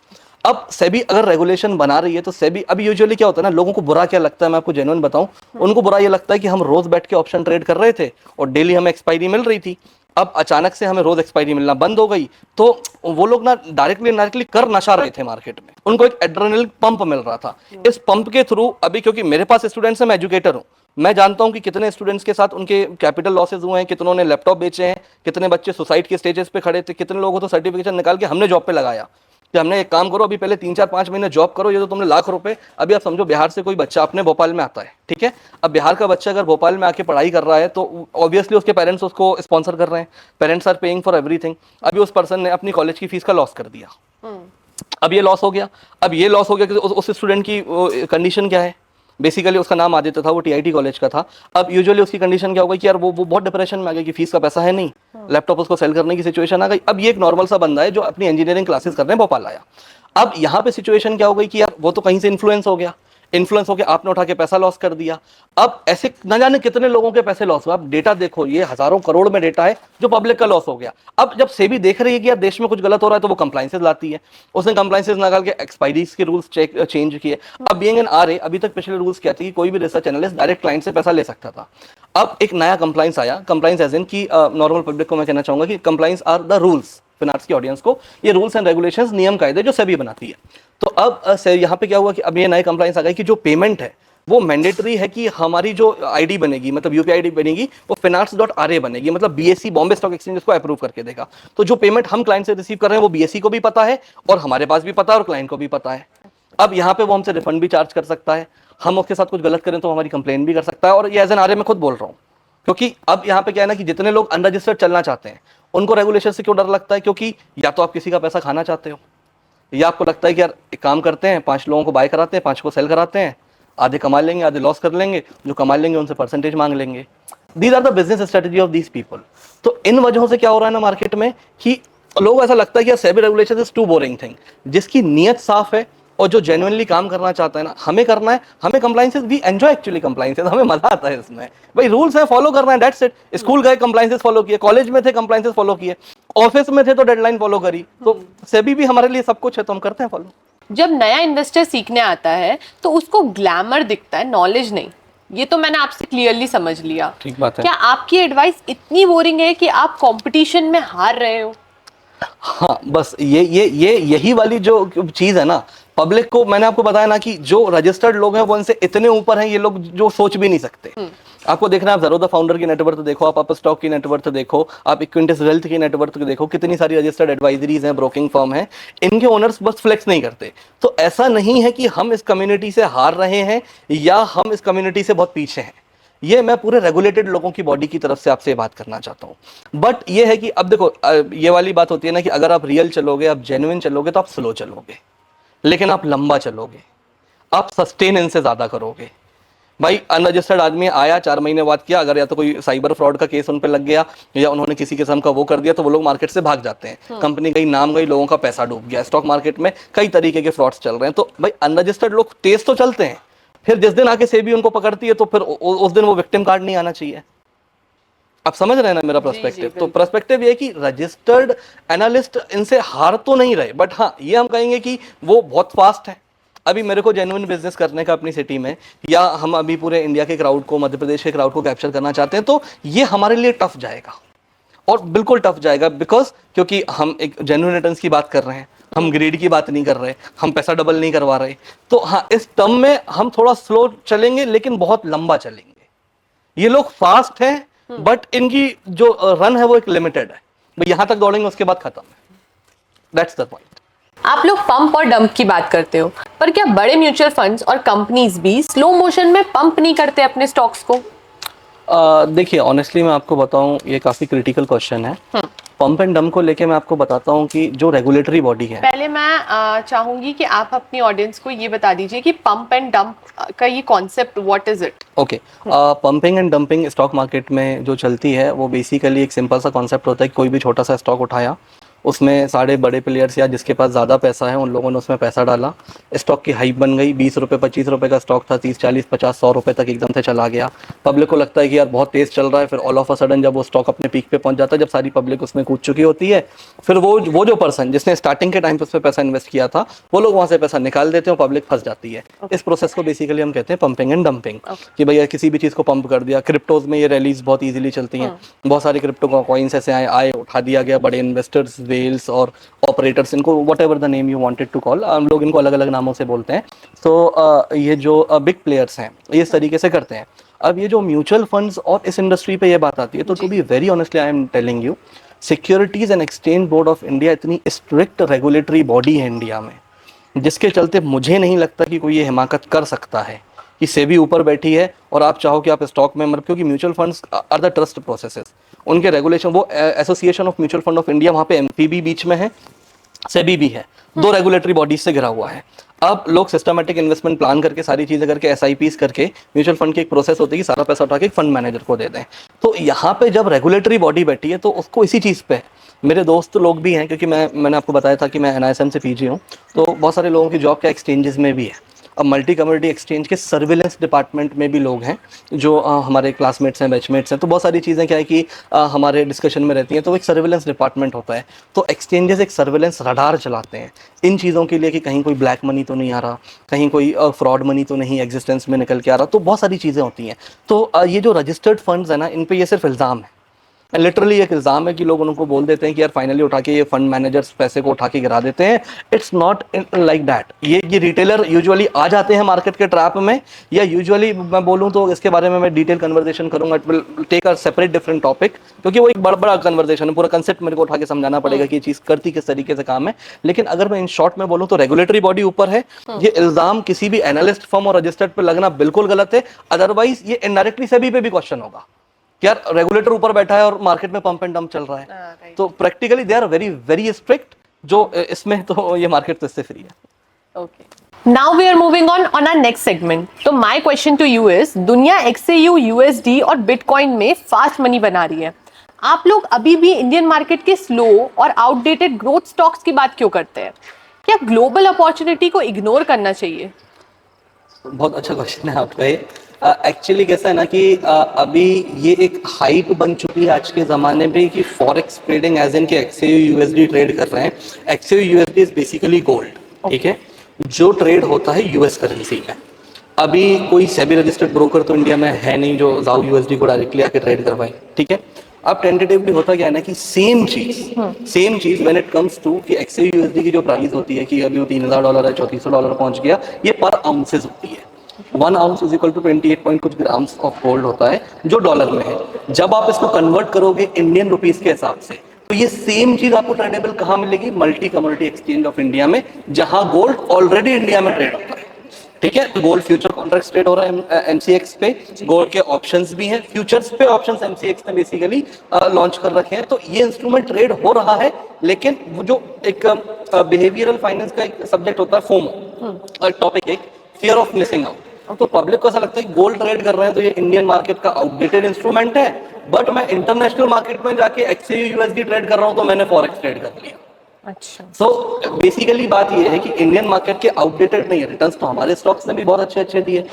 अब सेबी अगर रेगुलेशन बना रही है तो सेबी, अभी यूजुअली क्या होता है ना, लोगों को बुरा क्या लगता है, मैं आपको जेन्युइन बताऊं, उनको बुरा ये लगता है कि हम रोज बैठ के ऑप्शन ट्रेड कर रहे थे और डेली हमें एक्सपायरी मिल रही थी, अब अचानक से हमें रोज एक्सपायरी मिलना बंद हो गई। तो वो लोग ना डायरेक्टली कर नशा रहे थे मार्केट में, उनको एक एड्रेनलिन पंप मिल रहा था। इस पंप के थ्रू अभी, क्योंकि मेरे पास स्टूडेंट्स हैं, मैं एजुकेटर हूँ, मैं जानता हूं कि कितने स्टूडेंट्स के साथ उनके कैपिटल लॉसेज हुए हैं, कितनों ने लैपटॉप बेचे हैं, कितने बच्चे सुसाइड के स्टेजेस पे खड़े थे, कितने लोगों को तो सर्टिफिकेशन निकाल के हमने जॉब पे लगाया कि हमने एक काम करो, अभी पहले 3-4-5 महीने जॉब करो, ये तो तुमने लाख रुपए। अभी आप समझो बिहार से कोई बच्चा अपने भोपाल में आता है, ठीक है, अब बिहार का बच्चा अगर भोपाल में आके पढ़ाई कर रहा है तो ऑब्वियसली उसके पेरेंट्स उसको स्पॉन्सर कर रहे हैं, parents are paying for everything. अभी उस पर्सन ने अपनी कॉलेज की फीस का लॉस कर दिया, अब ये लॉस हो गया। अब ये लॉस हो गया कि उस स्टूडेंट की कंडीशन क्या है, बेसिकली उसका नाम आदित्य था, वो TIT कॉलेज का था। अब यूजुअली उसकी कंडीशन क्या हो गई कि यार वो बहुत डिप्रेशन में आ गया कि फीस का पैसा है नहीं, लैपटॉप उसको सेल करने की सिचुएशन आ गई। अब ये एक नॉर्मल सा बंदा है जो अपनी इंजीनियरिंग क्लासेस करने भोपाल आया। अब यहाँ पे सिचुएशन क्या हो गई कि यार वो तो कहीं से इन्फ्लुएंस हो गया, इन्फ्लुएंस होकर आपने उठा के पैसा लॉस कर दिया। अब ऐसे न जाने कितने लोगों के पैसे लॉस हुए। अब डेटा देखो, ये हजारों करोड़ में डेटा है जो पब्लिक का लॉस हो गया। अब जब सेबी देख रही है कि यार देश में कुछ गलत हो रहा है तो वो कंप्लाइंसेस लाती है। उसने कंप्लाइंसेस निकाल के एक्सपायरीज के रूल्स चेंज किए। अब बीइंग एन RA, अभी तक पिछले रूल्स क्या थे कि कोई भी रिसर्च एनालिस्ट डायरेक्ट क्लाइंट से पैसा ले सकता था। अब एक नया कंप्लाइंस आया, कंप्लाइंस एज इन की नॉर्मल पब्लिक को मैं कहना चाहूंगा कि compliance are the rules, finance की ऑडियंस को ये रूल्स एंड रेगुलेशंस, नियम कायदे जो सेबी बनाती है। तो अब यहाँ पे क्या हुआ कि अब ये नए कंप्लाइंस आ गए कि जो पेमेंट है वो मैंडेटरी है कि हमारी जो आईडी बनेगी, मतलब UPI आईडी बनेगी, वो finance.RA बनेगी, मतलब BSE बॉम्बे स्टॉक एक्सचेंज इसको अप्रूव करके देगा। तो जो पेमेंट हम क्लाइंट से रिसीव कर रहे हैं वो BSE को भी पता है और हमारे पास भी पता है और क्लाइंट को भी पता है। अब यहाँ पे वो हमसे रिफंड भी चार्ज कर सकता है, हम उसके साथ कुछ गलत करें तो हमारी कंप्लेन भी कर सकता है, और ये एज एन आरए मैं खुद बोल रहा हूँ। क्योंकि अब यहाँ पे क्या है ना कि जितने लोग अनरजिस्टर्ड चलना चाहते हैं उनको रेगुलेशन से क्यों डर लगता है, क्योंकि या तो आप किसी का पैसा खाना चाहते हो, या आपको लगता है कि यार एक काम करते हैं, 5 लोगों को बाय कराते हैं, 5 को सेल कराते हैं, आधे कमा लेंगे आधे लॉस कर लेंगे, जो कमा लेंगे उनसे परसेंटेज मांग लेंगे। These are the business strategy of these people. तो इन वजहों से क्या हो रहा है ना मार्केट में कि लोगों को ऐसा लगता है कि यार SEBI regulation is too boring thing. जिसकी नीयत साफ है और जो जेन्युइनली काम करना चाहता है ना, हमें करना है, हमें compliances, we enjoy actually compliances, हमें मजा आता है इसमें। भाई रूल्स है, फॉलो करना है, दैट्स इट। स्कूल गए कंप्लाइंसेस फॉलो किए, कॉलेज में थे कंप्लाइंसेस फॉलो किए, ऑफिस में थे तो डेडलाइन फॉलो करी, तो सेबी भी हमारे लिए सब कुछ है तो हम करते हैं फॉलो। जब नया इन्वेस्टर सीखने आता है तो उसको ग्लैमर दिखता है, नॉलेज नहीं। ये तो मैंने आपसे क्लियरली समझ लिया। ठीक बात है। क्या आपकी एडवाइस इतनी बोरिंग है कि आप कंपटीशन में हार रहे हो? हाँ, बस यही वाली जो चीज है ना, पब्लिक को मैंने आपको बताया ना कि जो रजिस्टर्ड लोग हैं वो इनसे इतने ऊपर हैं, ये लोग जो सोच भी नहीं सकते। आपको देखना है, आप ज़रूर फाउंडर की नेटवर्थ देखो, आप स्टॉक की नेटवर्थ देखो, आप इक्विंटस वेल्थ की नेटवर्थ देखो, कितनी सारी रजिस्टर्ड एडवाइजरीज हैं, ब्रोकिंग फर्म है, इनके ओनर्स बस फ्लेक्स नहीं करते। तो ऐसा नहीं है कि हम इस कम्युनिटी से हार रहे हैं या हम इस कम्युनिटी से बहुत पीछे हैं। ये मैं पूरे रेगुलेटेड लोगों की बॉडी की तरफ से आपसे बात करना चाहता हूँ। बट ये है कि अब देखो, ये वाली बात होती है ना कि अगर आप रियल चलोगे, आप जेन्युइन चलोगे तो आप स्लो चलोगे, लेकिन आप लंबा चलोगे, आप सस्टेन इनसे ज्यादा करोगे। भाई अनरजिस्टर्ड आदमी आया, 4 महीने बाद किया, अगर या तो कोई साइबर फ्रॉड का केस उन पे लग गया या उन्होंने किसी किस्म का वो कर दिया तो वो लोग मार्केट से भाग जाते हैं। कंपनी गई, नाम गई, लोगों का पैसा डूब गया। स्टॉक मार्केट में कई तरीके के फ्रॉड्स चल रहे हैं। तो भाई अनरजिस्टर्ड लोग तेज तो चलते हैं, फिर जिस दिन आके सेबी उनको पकड़ती है तो फिर उस दिन वो विक्टिम कार्ड नहीं आना चाहिए। आप समझ रहे हैं ना मेरा पर्सपेक्टिव? तो पर्सपेक्टिव ये कि रजिस्टर्ड एनालिस्ट इनसे हार तो नहीं रहे, बट हाँ ये हम कहेंगे कि वो बहुत फास्ट है। अभी मेरे को जेन्युइन बिजनेस करने का अपनी सिटी में, या हम अभी पूरे इंडिया के क्राउड को, मध्य प्रदेश के क्राउड को कैप्चर करना चाहते हैं, तो ये हमारे लिए टफ जाएगा, और बिल्कुल टफ जाएगा। बिकॉज क्योंकि हम एक जेन्युइन रिटर्न्स की बात कर रहे हैं, हम ग्रेड की बात नहीं कर रहे, हम पैसा डबल नहीं करवा रहे। तो हाँ, इस टर्म में हम थोड़ा स्लो चलेंगे लेकिन बहुत लंबा चलेंगे। ये लोग फास्ट हैं बट इनकी जो रन है वो एक लिमिटेड है। यहां तक दौड़ेंगे, उसके बाद खत्म है। That's the point. आप लोग पंप और डंप की बात करते हो, पर क्या बड़े म्यूचुअल फंड्स और कंपनीज भी स्लो मोशन में पंप नहीं करते अपने स्टॉक्स को? देखिए ऑनेस्टली मैं आपको बताऊं, ये काफी क्रिटिकल क्वेश्चन है। पंप एंड डंप को लेके मैं आपको बताता हूं कि जो रेगुलेटरी बॉडी है, पहले मैं चाहूंगी कि आप अपनी ऑडियंस को ये बता दीजिए कि पंप एंड डंप का ये concept, what is it? Okay, pumping and dumping stock market में जो चलती है वो बेसिकली एक सिंपल सा कॉन्सेप्ट होता है कि कोई भी छोटा सा स्टॉक उठाया, उसमें सारे बड़े प्लेयर्स या जिसके पास ज़्यादा पैसा है उन लोगों ने उसमें पैसा डाला, स्टॉक की हाइप बन गई। 20 रुपये 25 रुपये का स्टॉक था, 30 40 50 100 रुपये तक एकदम से चला गया। पब्लिक को लगता है कि यार बहुत तेज़ चल रहा है, फिर ऑल ऑफ अ सडन जब वो स्टॉक अपने पीक पे पहुंच जाता है, जब सारी पब्लिक उसमें कूद चुकी होती है, फिर वो जो पर्सन जिसने स्टार्टिंग के टाइम पे उस पर पैसा इन्वेस्ट किया था, वो लोग वहाँ से पैसा निकाल देते हैं और पब्लिक फंस जाती है। इस प्रोसेस को बेसिकली हम कहते हैं पंपिंग एंड डंपिंग। कि भैया किसी भी चीज़ को पंप कर दिया। क्रिप्टोज में ये रैलीज बहुत ईजिली चलती हैं, बहुत सारे क्रिप्टो कॉइन्स ऐसे आए, उठा दिया गया। बड़े इन्वेस्टर्स, वेल्स और ऑपरेटर्स, इनको whatever the name you wanted to call, हम लोग इनको अलग अलग नामों से बोलते हैं। तो ये जो बिग प्लेयर्स हैं ये इस तरीके से करते हैं। अब ये जो म्यूचुअल फंड्स और इस इंडस्ट्री पे ये बात आती है, तो to be very honestly I am telling you, securities and exchange board of India इतनी स्ट्रिक्ट रेगुलेटरी बॉडी है इंडिया में, जिसके चलते मुझे नहीं लगता कि कोई ये हिमाकत कर सकता है कि सेबी ऊपर बैठी है और आप चाहो कि आप स्टॉक में मत, क्योंकि mutual funds are the trust processes, उनके रेगुलेशन, वो association of mutual fund of India, वहाँ पे एमपीबी बीच में है, सेबी भी है, 2 रेगुलेटरी बॉडीज से घिरा हुआ है। अब लोग सिस्टमैटिक इन्वेस्टमेंट प्लान करके सारी चीजें करके एसआईपीस करके, म्यूचुअल फंड की एक प्रोसेस होती है कि सारा पैसा उठा के एक फंड मैनेजर को दे दें। तो यहाँ पे जब रेगुलेटरी बॉडी बैठी है तो उसको इसी चीज़ पे, मेरे दोस्त लोग भी हैं, क्योंकि मैंने आपको बताया था कि मैं एनआईएसएम से पीजी हूँ, तो बहुत सारे लोगों की जॉब क्या एक्सचेंजेस में भी है। अब मल्टी कम्युनिटी एक्सचेंज के सर्विलेंस डिपार्टमेंट में भी लोग हैं जो हमारे क्लासमेट्स हैं, बैचमेट्स हैं। तो बहुत सारी चीज़ें क्या है कि हमारे डिस्कशन में रहती हैं। तो एक सर्विलेंस डिपार्टमेंट होता है, तो एक्सचेंजेस एक सर्विलेंस रडार चलाते हैं इन चीज़ों के लिए कि कहीं कोई ब्लैक मनी तो नहीं आ रहा, कहीं कोई फ्रॉड मनी तो नहीं एग्जिस्टेंस में निकल के आ रहा। तो बहुत सारी चीज़ें होती हैं। तो ये जो रजिस्टर्ड फंड्स है ना, इन पर ये सिर्फ इल्ज़ाम है लिटरली एक इल्ज़ाम है कि लोग उनको बोल देते हैं कि यार फाइनली उठा के ये फंड मैनेजर्स पैसे को उठा के गिरा देते हैं। It's not like that. ये रिटेलर यूजुअली आ जाते हैं मार्केट के ट्रैप में, या यूजुअली मैं बोलूँ तो इसके बारे में मैं डिटेल कन्वर्सेशन करूंगा, it will take a separate different topic, क्योंकि वो एक बड़ा कन्वर्सेशन है, पूरा कंसेप्ट मेरे को उठा के समझाना पड़ेगा कि ये चीज़ करती किस तरीके से काम है। लेकिन अगर मैं इन शॉर्ट में बोलूँ तो रेगुलेटरी बॉडी ऊपर है, ये इल्ज़ाम किसी भी एनालिस्ट फर्म और रजिस्टर्ड पे लगना बिल्कुल गलत है। अदरवाइज ये इनडायरेक्टली सेबी पे भी क्वेश्चन होगा कि यार रेगुलेटर ऊपर बैठा है और मार्केट में पंप एंड डंप चल रहा है। right. तो practically they are very very strict, जो इसमें तो ये मार्केट तो इससे फ्री है। Okay. Now we are moving on our next segment. तो my question to you is, दुनिया XAU, USD और बिटकॉइन में फास्ट मनी बना रही है। आप लोग अभी भी इंडियन मार्केट के स्लो और आउटडेटेड ग्रोथ स्टॉक्स की बात क्यों करते हैं? क्या ग्लोबल अपॉर्चुनिटी को इग्नोर करना चाहिए? बहुत अच्छा क्वेश्चन है आपका ये। एक्चुअली कैसा है ना कि अभी ये एक हाइप बन चुकी है आज के ज़माने में कि फॉरेक्स ट्रेडिंग एज इन के XAU USD ट्रेड कर रहे हैं। XAU USD is basically gold, ठीक है, जो ट्रेड होता है यूएस करेंसी में। अभी कोई सेबी रजिस्टर्ड ब्रोकर तो इंडिया में है नहीं जो जाओ USD को डायरेक्टली आके ट्रेड करवाए, ठीक है। अब टेंटेटिवली होता क्या है ना कि सेम चीज व्हेन इट कम्स टू कि XAU USD की जो प्राइस होती है कि अभी वो $3000 है, $3400 पहुंच गया, ये पर आउंसेस होती है। 1 ounce is equal to 28 point कुछ ग्राम्स ऑफ गोल्ड होता है जो डॉलर में है। जब आप इसको कन्वर्ट करोगे इंडियन रुपीज के हिसाब से, तो ये सेम चीज आपको ट्रेडेबल कहाँ मिलेगी? Multi commodity exchange of India में, जहां गोल्ड ऑलरेडी इंडिया में ट्रेड होता है, ठीक है। तो गोल्ड फ्यूचर कॉन्ट्रैक्ट ट्रेड हो रहा है MCX पे, गोल्ड के ऑप्शंस भी हैं, फ्यूचर्स पे ऑप्शंस MCX ने बेसिकली लॉन्च कर रखे हैं। तो ये इंस्ट्रूमेंट ट्रेड हो रहा है, लेकिन वो जो एक बिहेवियरल फाइनेंस का एक सब्जेक्ट होता है फोमो, टॉपिक एक फियर ऑफ मिसिंग आउट। तो पब्लिक को ऐसा लगता है गोल्ड ट्रेड कर रहे हैं तो ये इंडियन मार्केट का आउटडेटेड इंस्ट्रूमेंट है, बट मैं इंटरनेशनल मार्केट में जाके XAU USD ट्रेड कर रहा हूं तो मैंने फॉरेक्स ट्रेड कर लिया। अच्छा। सो बेसिकली बात ये है कि इंडियन मार्केट के आउटडेटेड नहीं है। रिटर्न्स तो हमारे स्टॉक्स ने भी बहुत अच्छे दिए,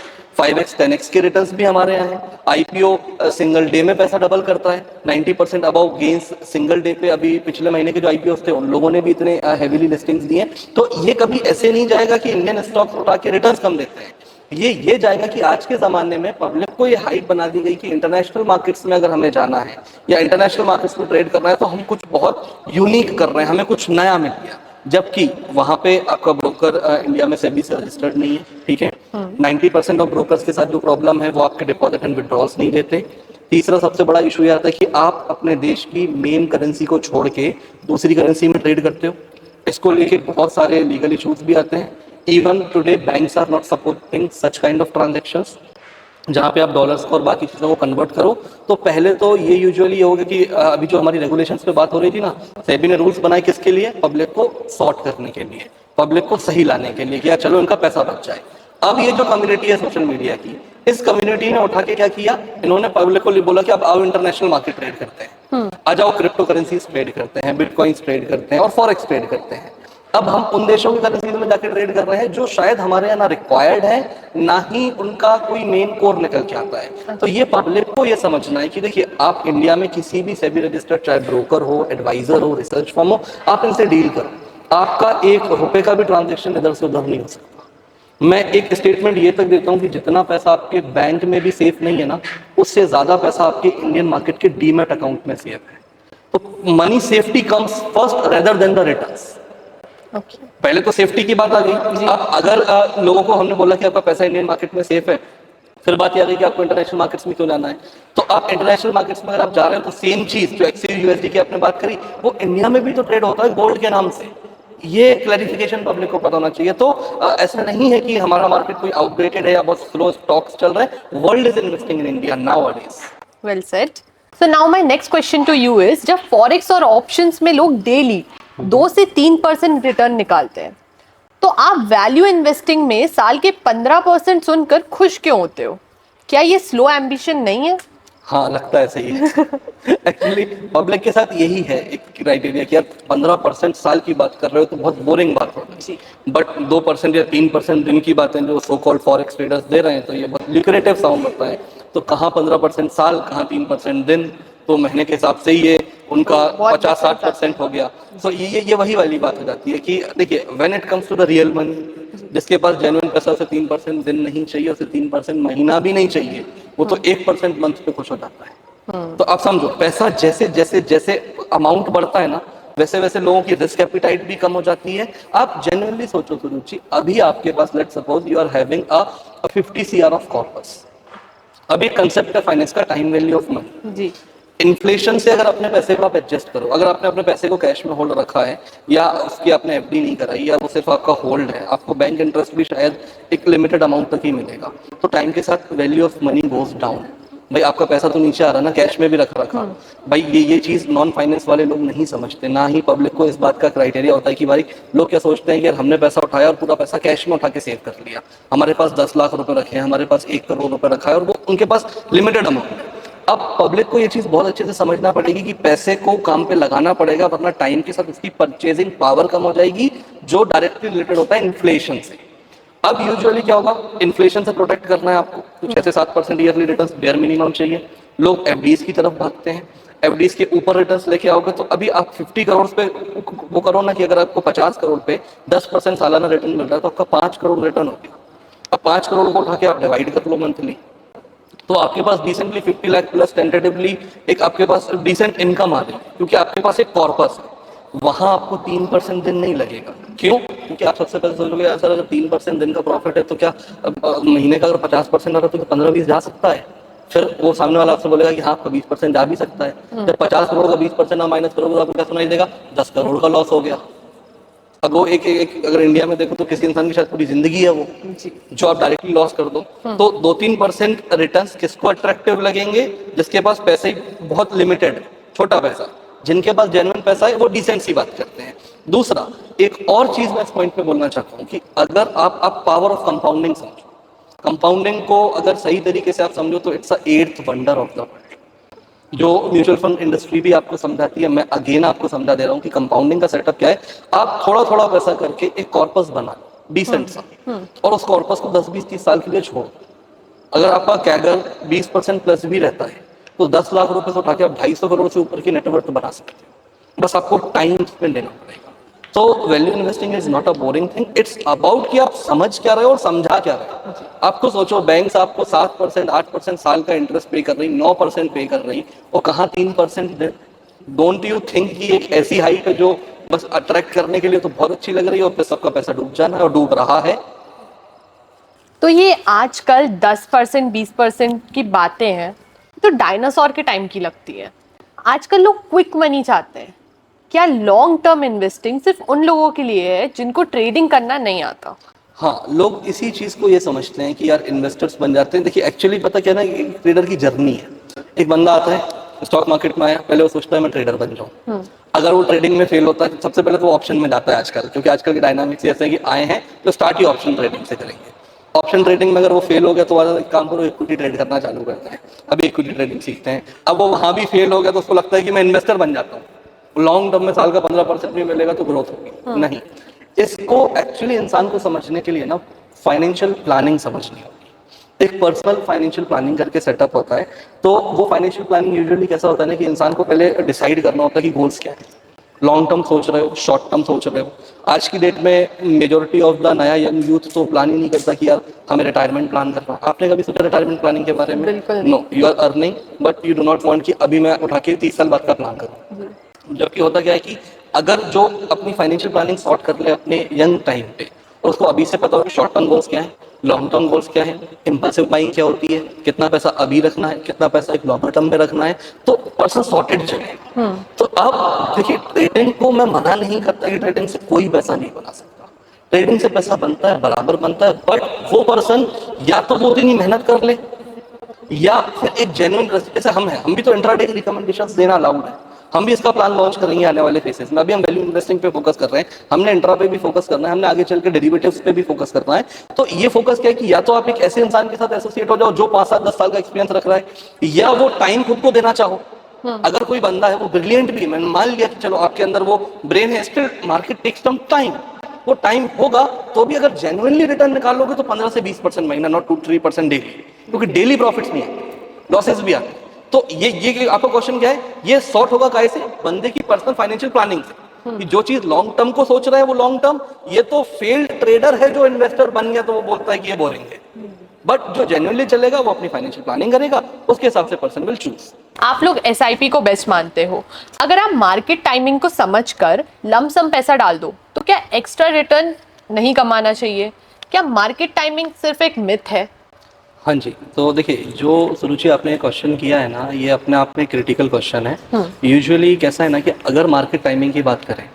5x 10x के रिटर्न्स भी हमारे यहाँ हैं। IPO सिंगल डे में पैसा डबल करता है, 90% अबाउ गेन्स सिंगल डे पे। अभी पिछले महीने के जो IPOs थे उन लोगों ने भी इतने हेवीली लिस्टिंग्स दिए। तो ये कभी ऐसे नहीं जाएगा कि इंडियन स्टॉक्स उठा के रिटर्न्स कम देते हैं। ये जाएगा कि आज के ज़माने में पब्लिक को ये हाइप बना दी गई कि इंटरनेशनल मार्केट्स में अगर हमें जाना है या इंटरनेशनल मार्केट्स में ट्रेड करना है तो हम कुछ बहुत यूनिक कर रहे हैं, हमें कुछ नया मिल गया। जबकि वहाँ पे आपका ब्रोकर इंडिया में सेबी से रजिस्टर्ड नहीं है, ठीक है। 90% ऑफ ब्रोकर्स के साथ जो प्रॉब्लम है वो आपके डिपॉजिट एंड विड्रॉल्स नहीं देते। तीसरा सबसे बड़ा इशू ये आता है कि आप अपने देश की मेन करेंसी को छोड़ के दूसरी करेंसी में ट्रेड करते हो। इसको लेके बहुत सारे लीगल इश्यूज भी आते हैं। Even today banks are not supporting such kind of transactions, जहाँ पे आप डॉलर्स को और बाकी चीज़ों को कन्वर्ट करो। तो पहले तो ये यूजुअली होगा कि अभी जो हमारी रेगुलेशंस पे बात हो रही थी ना, सेबी ने रूल्स बनाए किसके लिए? पब्लिक को सॉर्ट करने के लिए, पब्लिक को सही लाने के लिए कि यार चलो इनका पैसा बच जाए। अब ये जो कम्युनिटी है सोशल मीडिया की, इस कम्युनिटी ने उठा के क्या किया, इन्होंने पब्लिक को बोला कि अब आओ इंटरनेशनल मार्केट ट्रेड करते हैं, आ जाओ क्रिप्टो करेंसीज ट्रेड करते हैं, बिटकॉइंस ट्रेड करते हैं और फॉरेक्स ट्रेड करते हैं। अब हम उन देशों की करेंसीज में जाकर ट्रेड कर रहे हैं जो शायद हमारे यहाँ ना रिक्वायर्ड है, ना ही उनका कोई मेन कोर निकल के आता है। तो ये पब्लिक को ये समझना है कि देखिए आप इंडिया में किसी भी सेबी रजिस्टर्ड, चाहे ब्रोकर हो, एडवाइजर हो, रिसर्च फर्म हो, आप इनसे डील करो। आपका ₹1 का भी ट्रांजेक्शन इधर से उधर नहीं हो सकता। मैं एक स्टेटमेंट ये तक देता हूँ कि जितना पैसा आपके बैंक में भी सेफ नहीं है ना, उससे ज्यादा पैसा आपके इंडियन मार्केट के डीमैट अकाउंट में सेफ है। तो money safety comes first rather than the returns. पहले तो सेफ्टी की बात आ गई। अब अगर लोगों को हमने बोला कि आपका पैसा इंडियन मार्केट में सेफ है, फिर बात ये आ गई कि आपको इंटरनेशनल मार्केट्स में क्यों जाना है। तो आप इंटरनेशनल मार्केट्स में अगर आप जा रहे हो तो सेम चीज जो XAU USD की आपने बात करी, वो इंडिया में भी तो ट्रेड होता है गोल्ड के नाम से। ये क्लैरिफिकेशन पब्लिक को पता होना चाहिए। तो ऐसा नहीं है कि हमारा मार्केट कोई आउटडेटेड है या बहुत स्लो स्टॉक्स चल रहे हैं। World is investing in India nowadays. Well said. So now my next question to you is, जब फॉरेक्स और ऑप्शंस में लोग डेली 2 से 3% रिटर्न निकालते हैं, तो आप वैल्यू इन्वेस्टिंग में साल के 15% सुनकर खुश क्यों होते हो? क्या ये स्लो एम्बिशन नहीं है? हाँ, लगता है सही है। एक्चुअली पब्लिक के साथ यही है एक क्राइटेरिया कि यार 15% साल की बात कर रहे हो तो बहुत बोरिंग बात होती है। बट 2% या 3% दिन की बातें जो so called forex traders they रहे हैं तो ये बहुत ल्यूक्रेटिव साउंड होता है। तो कहाँ 15% साल, कहाँ 3% दिन, तो महीने के हिसाब से ही ये उनका 50-60% हो गया। सो ये वही वाली बात हो जाती है कि देखिए when it comes to the real money, जिसके पास जेन्युइन पैसा, उसे 3% दिन नहीं चाहिए, उसे 3% महीना भी नहीं चाहिए, वो तो 1% मंथ पे खुश हो जाता है। तो आप समझो पैसा जैसे जैसे जैसे अमाउंट बढ़ता है ना, वैसे वैसे लोगों की रिस्क एपिटाइट भी कम हो जाती है। आप जेन्युइनली सोचो सुरुचि, अभी आपके पास let's suppose you are having a 50 CR of corpus. अभी कंसेप्ट है फाइनेंस का टाइम वैल्यू ऑफ मनी। जी। इन्फ्लेशन से अगर अपने पैसे को आप एडजस्ट करो, अगर आपने अपने पैसे को कैश में होल्ड रखा है या उसकी आपने एफडी नहीं कराई या वो सिर्फ आपका होल्ड है, आपको बैंक इंटरेस्ट भी शायद एक लिमिटेड अमाउंट तक ही मिलेगा, तो टाइम के साथ value of money goes down. भाई आपका पैसा तो नीचे आ रहा है ना, कैश में भी रख रखा। भाई ये चीज नॉन फाइनेंस वाले लोग नहीं समझते, ना ही पब्लिक को इस बात का क्राइटेरिया होता है कि भाई लोग क्या सोचते हैं कि यार हमने पैसा उठाया और पूरा पैसा कैश में उठा के सेव कर लिया, हमारे पास 10 लाख रुपए रखे हैं, हमारे पास 1 करोड़ रुपए रखा है और वो उनके पास लिमिटेड अमाउंट है। अब पब्लिक को ये चीज बहुत अच्छे से समझना पड़ेगी कि पैसे को काम पे लगाना पड़ेगा, वरना टाइम के साथ उसकी परचेजिंग पावर कम हो जाएगी, जो डायरेक्टली रिलेटेड होता है इन्फ्लेशन से। अब यूजुअली क्या होगा, इन्फ्लेशन से प्रोटेक्ट करना है आपको तो 6 से 7% ईयरली रिटर्न्स बेयर मिनिमम चाहिए। लोग एफडीज की तरफ भागते हैं, एफडीज के ऊपर रिटर्न्स लेके आओगे तो अभी आप 50 करोड़ पे वो करो ना कि अगर आपको 50 करोड़ पे 10% सालाना रिटर्न मिल रहा है तो आपका 5 करोड़ रिटर्न हो गया। अब 5 करोड़ को उठा के आप डिवाइड कर लो मंथली, तो आपके पास डिसेंटली 50 लाख प्लस टेंटेटिवली एक आपके पास डिसेंट इनकम आ रही है, क्योंकि आपके पास एक कॉर्पस है। वहां आपको 3% दिन नहीं लगेगा। क्यों? क्योंकि आप सबसे पहले सोचोगे यार सर अगर 3% दिन का प्रॉफिट है तो क्या महीने का अगर 50% आ रहा है तो 15-20 जा सकता है। फिर वो सामने वाला आपसे बोलेगा कि हाँ आपका 20% जा भी सकता है। जब 50 करोड़ का 20% आप माइनस करोगे तो आपको क्या सुनाई देगा, 10 करोड़ का लॉस हो गया। अब वो एक अगर इंडिया में देखो तो किसी इंसान की शायद पूरी जिंदगी है वो, जो आप डायरेक्टली लॉस कर दो। तो 2-3% रिटर्न्स किसको अट्रैक्टिव लगेंगे, जिसके पास पैसे बहुत लिमिटेड, छोटा पैसा। जिनके पास जेन्युइन पैसा है वो डिसेंट सी बात करते हैं। दूसरा एक और चीज मैं इस पॉइंट पे बोलना चाहता हूँ कि अगर आप पावर ऑफ कंपाउंडिंग समझो, कंपाउंडिंग को अगर सही तरीके से आप समझो तो it's a 8th wonder of the world, जो म्यूचुअल फंड इंडस्ट्री भी आपको समझाती है। मैं अगेन आपको समझा दे रहा हूँ कि कंपाउंडिंग का सेटअप क्या है। आप थोड़ा थोड़ा पैसा करके एक कॉर्पस बना डिसेंट सा, और उस कॉर्पस को 10-20-30 साल के लिए छोड़। अगर आपका कैगर 20% प्लस भी रहता है तो 10 लाख रुपए से उठा के आप 250 करोड़ से ऊपर की नेटवर्थ बना सकते हैं। बस आपको टाइम स्पेंड देना पड़ेगा। तो value investing is not a boring thing, it's about कि आप समझ क्या रहे हो और समझा क्या रहे हो। आपको सोचो बैंक्स आपको 7%, 8% साल का इंटरेस्ट पे कर रही, 9% पे कर रही, और कहाँ 3% दे। डोंट यू थिंक कि एक ऐसी हाइट है जो बस अट्रैक्ट करने के लिए तो बहुत अच्छी लग रही है और फिर सबका पैसा डूब जाना है और डूब रहा है। तो ये आजकल 10% 20% की बातें हैं तो डायनासोर के टाइम की लगती है। आजकल लोग क्विक मनी चाहते हैं। क्या लॉन्ग टर्म इन्वेस्टिंग सिर्फ उन लोगों के लिए है जिनको ट्रेडिंग करना नहीं आता? हाँ, लोग इसी चीज को ये समझते हैं कि यार इन्वेस्टर्स बन जाते हैं। देखिए एक्चुअली पता क्या है ना, ट्रेडर की जर्नी है। एक बंदा आता है स्टॉक मार्केट में आया, पहले वो सोचता है मैं ट्रेडर बन जाऊं। अगर वो ट्रेडिंग में फेल होता है तो सबसे पहले तो वो ऑप्शन में जाता है आजकल, क्योंकि आजकल के डायनामिक्स ऐसे हैं कि आए हैं तो स्टार्ट ही ऑप्शन ट्रेडिंग से करेंगे। ऑप्शन ट्रेडिंग में अगर वो फेल हो गया तो एक काम करो इक्विटी ट्रेड करना चालू करते हैं। अभी इक्विटी ट्रेडिंग सीखते हैं। अब वो वहां भी फेल हो गया तो उसको लगता है कि मैं इन्वेस्टर बन जाता हूँ, लॉन्ग टर्म में साल का 15% भी मिलेगा तो ग्रोथ होगी। नहीं, इसको एक्चुअली इंसान को समझने के लिए ना फाइनेंशियल प्लानिंग समझनी होगी। एक पर्सनल फाइनेंशियल प्लानिंग करके सेटअप होता है। तो वो फाइनेंशियल प्लानिंग यूजुअली कैसा होता है ना कि इंसान को पहले डिसाइड करना होता है कि गोल्स क्या है। लॉन्ग टर्म सोच रहे हो, शॉर्ट टर्म सोच रहे हो। आज की डेट में मेजोरिटी ऑफ द नया यंग यूथ तो प्लान ही नहीं करता कि यार हमें रिटायरमेंट प्लान करना है। आपने कभी सोचा रिटायरमेंट प्लानिंग के बारे में? बिल्कुल no, you are earning but you do not want कि अभी मैं उठा के 30 साल बाद का प्लान करूँ। जबकि होता क्या है कि अगर जो अपनी फाइनेंशियल प्लानिंग सॉर्ट कर ले अपने यंग टाइम पे, और उसको अभी से पता हो कि शॉर्ट टर्म गोल्स क्या है, लॉन्ग टर्म गोल्स क्या है, इंपल्सिव बाइंग क्या होती है, कितना पैसा अभी रखना है, कितना पैसा एक लॉन्गर टर्म में रखना है, तो पर्सन सॉर्टेड चले। तो अब देखिए ट्रेडिंग को मैं मना नहीं करता कि ट्रेडिंग से कोई पैसा नहीं बना सकता। ट्रेडिंग से पैसा बनता है, बराबर बनता है, बट वो पर्सन या तो वो इतनी मेहनत कर ले या फिर एक जेन्युइन, जैसे हम भी तो इंट्राडे की रिकमेंडेशंस देना अलाउड है। हम भी इसका प्लान लॉन्च करेंगे आने वाले फेसेस में। अभी हम वैल्यू इन्वेस्टिंग पे फोकस कर रहे हैं, हमने इंट्रा पे भी फोकस करना है, हमने आगे चल के डेरिवेटिव्स पे भी फोकस करना है। तो ये फोकस क्या है कि या तो आप एक ऐसे इंसान के साथ एसोसिएट हो जाओ जो 5-7-10 साल का एक्सपीरियंस रख रहा है, या वो टाइम खुद को देना चाहो। अगर कोई बंदा है वो ब्रिलियंट भी है, मैंने मान लिया कि चलो आपके अंदर वो ब्रेन है, still market takes some time. वो टाइम होगा तो भी अगर जेन्युइनली रिटर्न निकालोगे तो 15 से 20% महीना, नॉट 2-3% डेली, क्योंकि डेली प्रॉफिट्स नहीं है, लॉसेस भी आते हैं। तो ये आपका क्वेश्चन क्या है, ये सॉर्ट होगा कैसे? बंदे की पर्सनल फाइनेंशियल प्लानिंग से, कि जो चीज लॉन्ग टर्म को सोच रहा है वो लॉन्ग टर्म। ये तो फेल्ड ट्रेडर है जो इन्वेस्टर बन गया तो वो बोलता है कि ये बोरिंग है। बट जो जेन्युइनली चलेगा वो अपनी फाइनेंशियल प्लानिंग करेगा, उसके हिसाब से पर्सन विल चूज। आप लोग एसआईपी को बेस्ट मानते हो। अगर आप मार्केट टाइमिंग को समझकर लमसम पैसा डाल दो तो क्या एक्स्ट्रा रिटर्न नहीं कमाना चाहिए? क्या मार्केट टाइमिंग सिर्फ एक मिथ है? हाँ जी, तो देखिए जो सुरुचि आपने क्वेश्चन किया है ना, ये अपने आप में क्रिटिकल क्वेश्चन है। यूजुअली कैसा है ना कि अगर मार्केट टाइमिंग की बात करें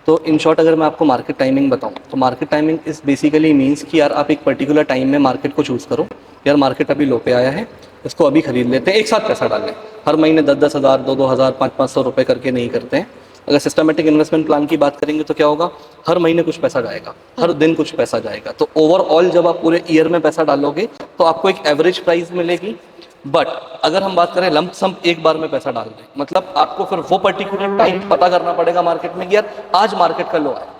तो इन शॉर्ट अगर मैं आपको मार्केट टाइमिंग बताऊं तो market timing is basically means कि यार आप एक पर्टिकुलर टाइम में मार्केट को चूज़ करो, यार मार्केट अभी लो पे आया है, इसको अभी खरीद लेते हैं, एक साथ पैसा डाल लें। हर महीने 10-10 हज़ार, 2-2 हज़ार, 5-5 सौ रुपये करके नहीं करते हैं। अगर सिस्टमेटिक इन्वेस्टमेंट प्लान की बात करेंगे तो क्या होगा, हर महीने कुछ पैसा जाएगा, हर दिन कुछ पैसा जाएगा, तो ओवरऑल जब आप पूरे ईयर में पैसा डालोगे तो आपको एक एवरेज प्राइस मिलेगी। बट अगर हम बात करें लंप सम एक बार में पैसा डाल दें, मतलब आपको फिर वो पर्टिकुलर टाइम पता करना पड़ेगा मार्केट में कि यार आज मार्केट का लो है।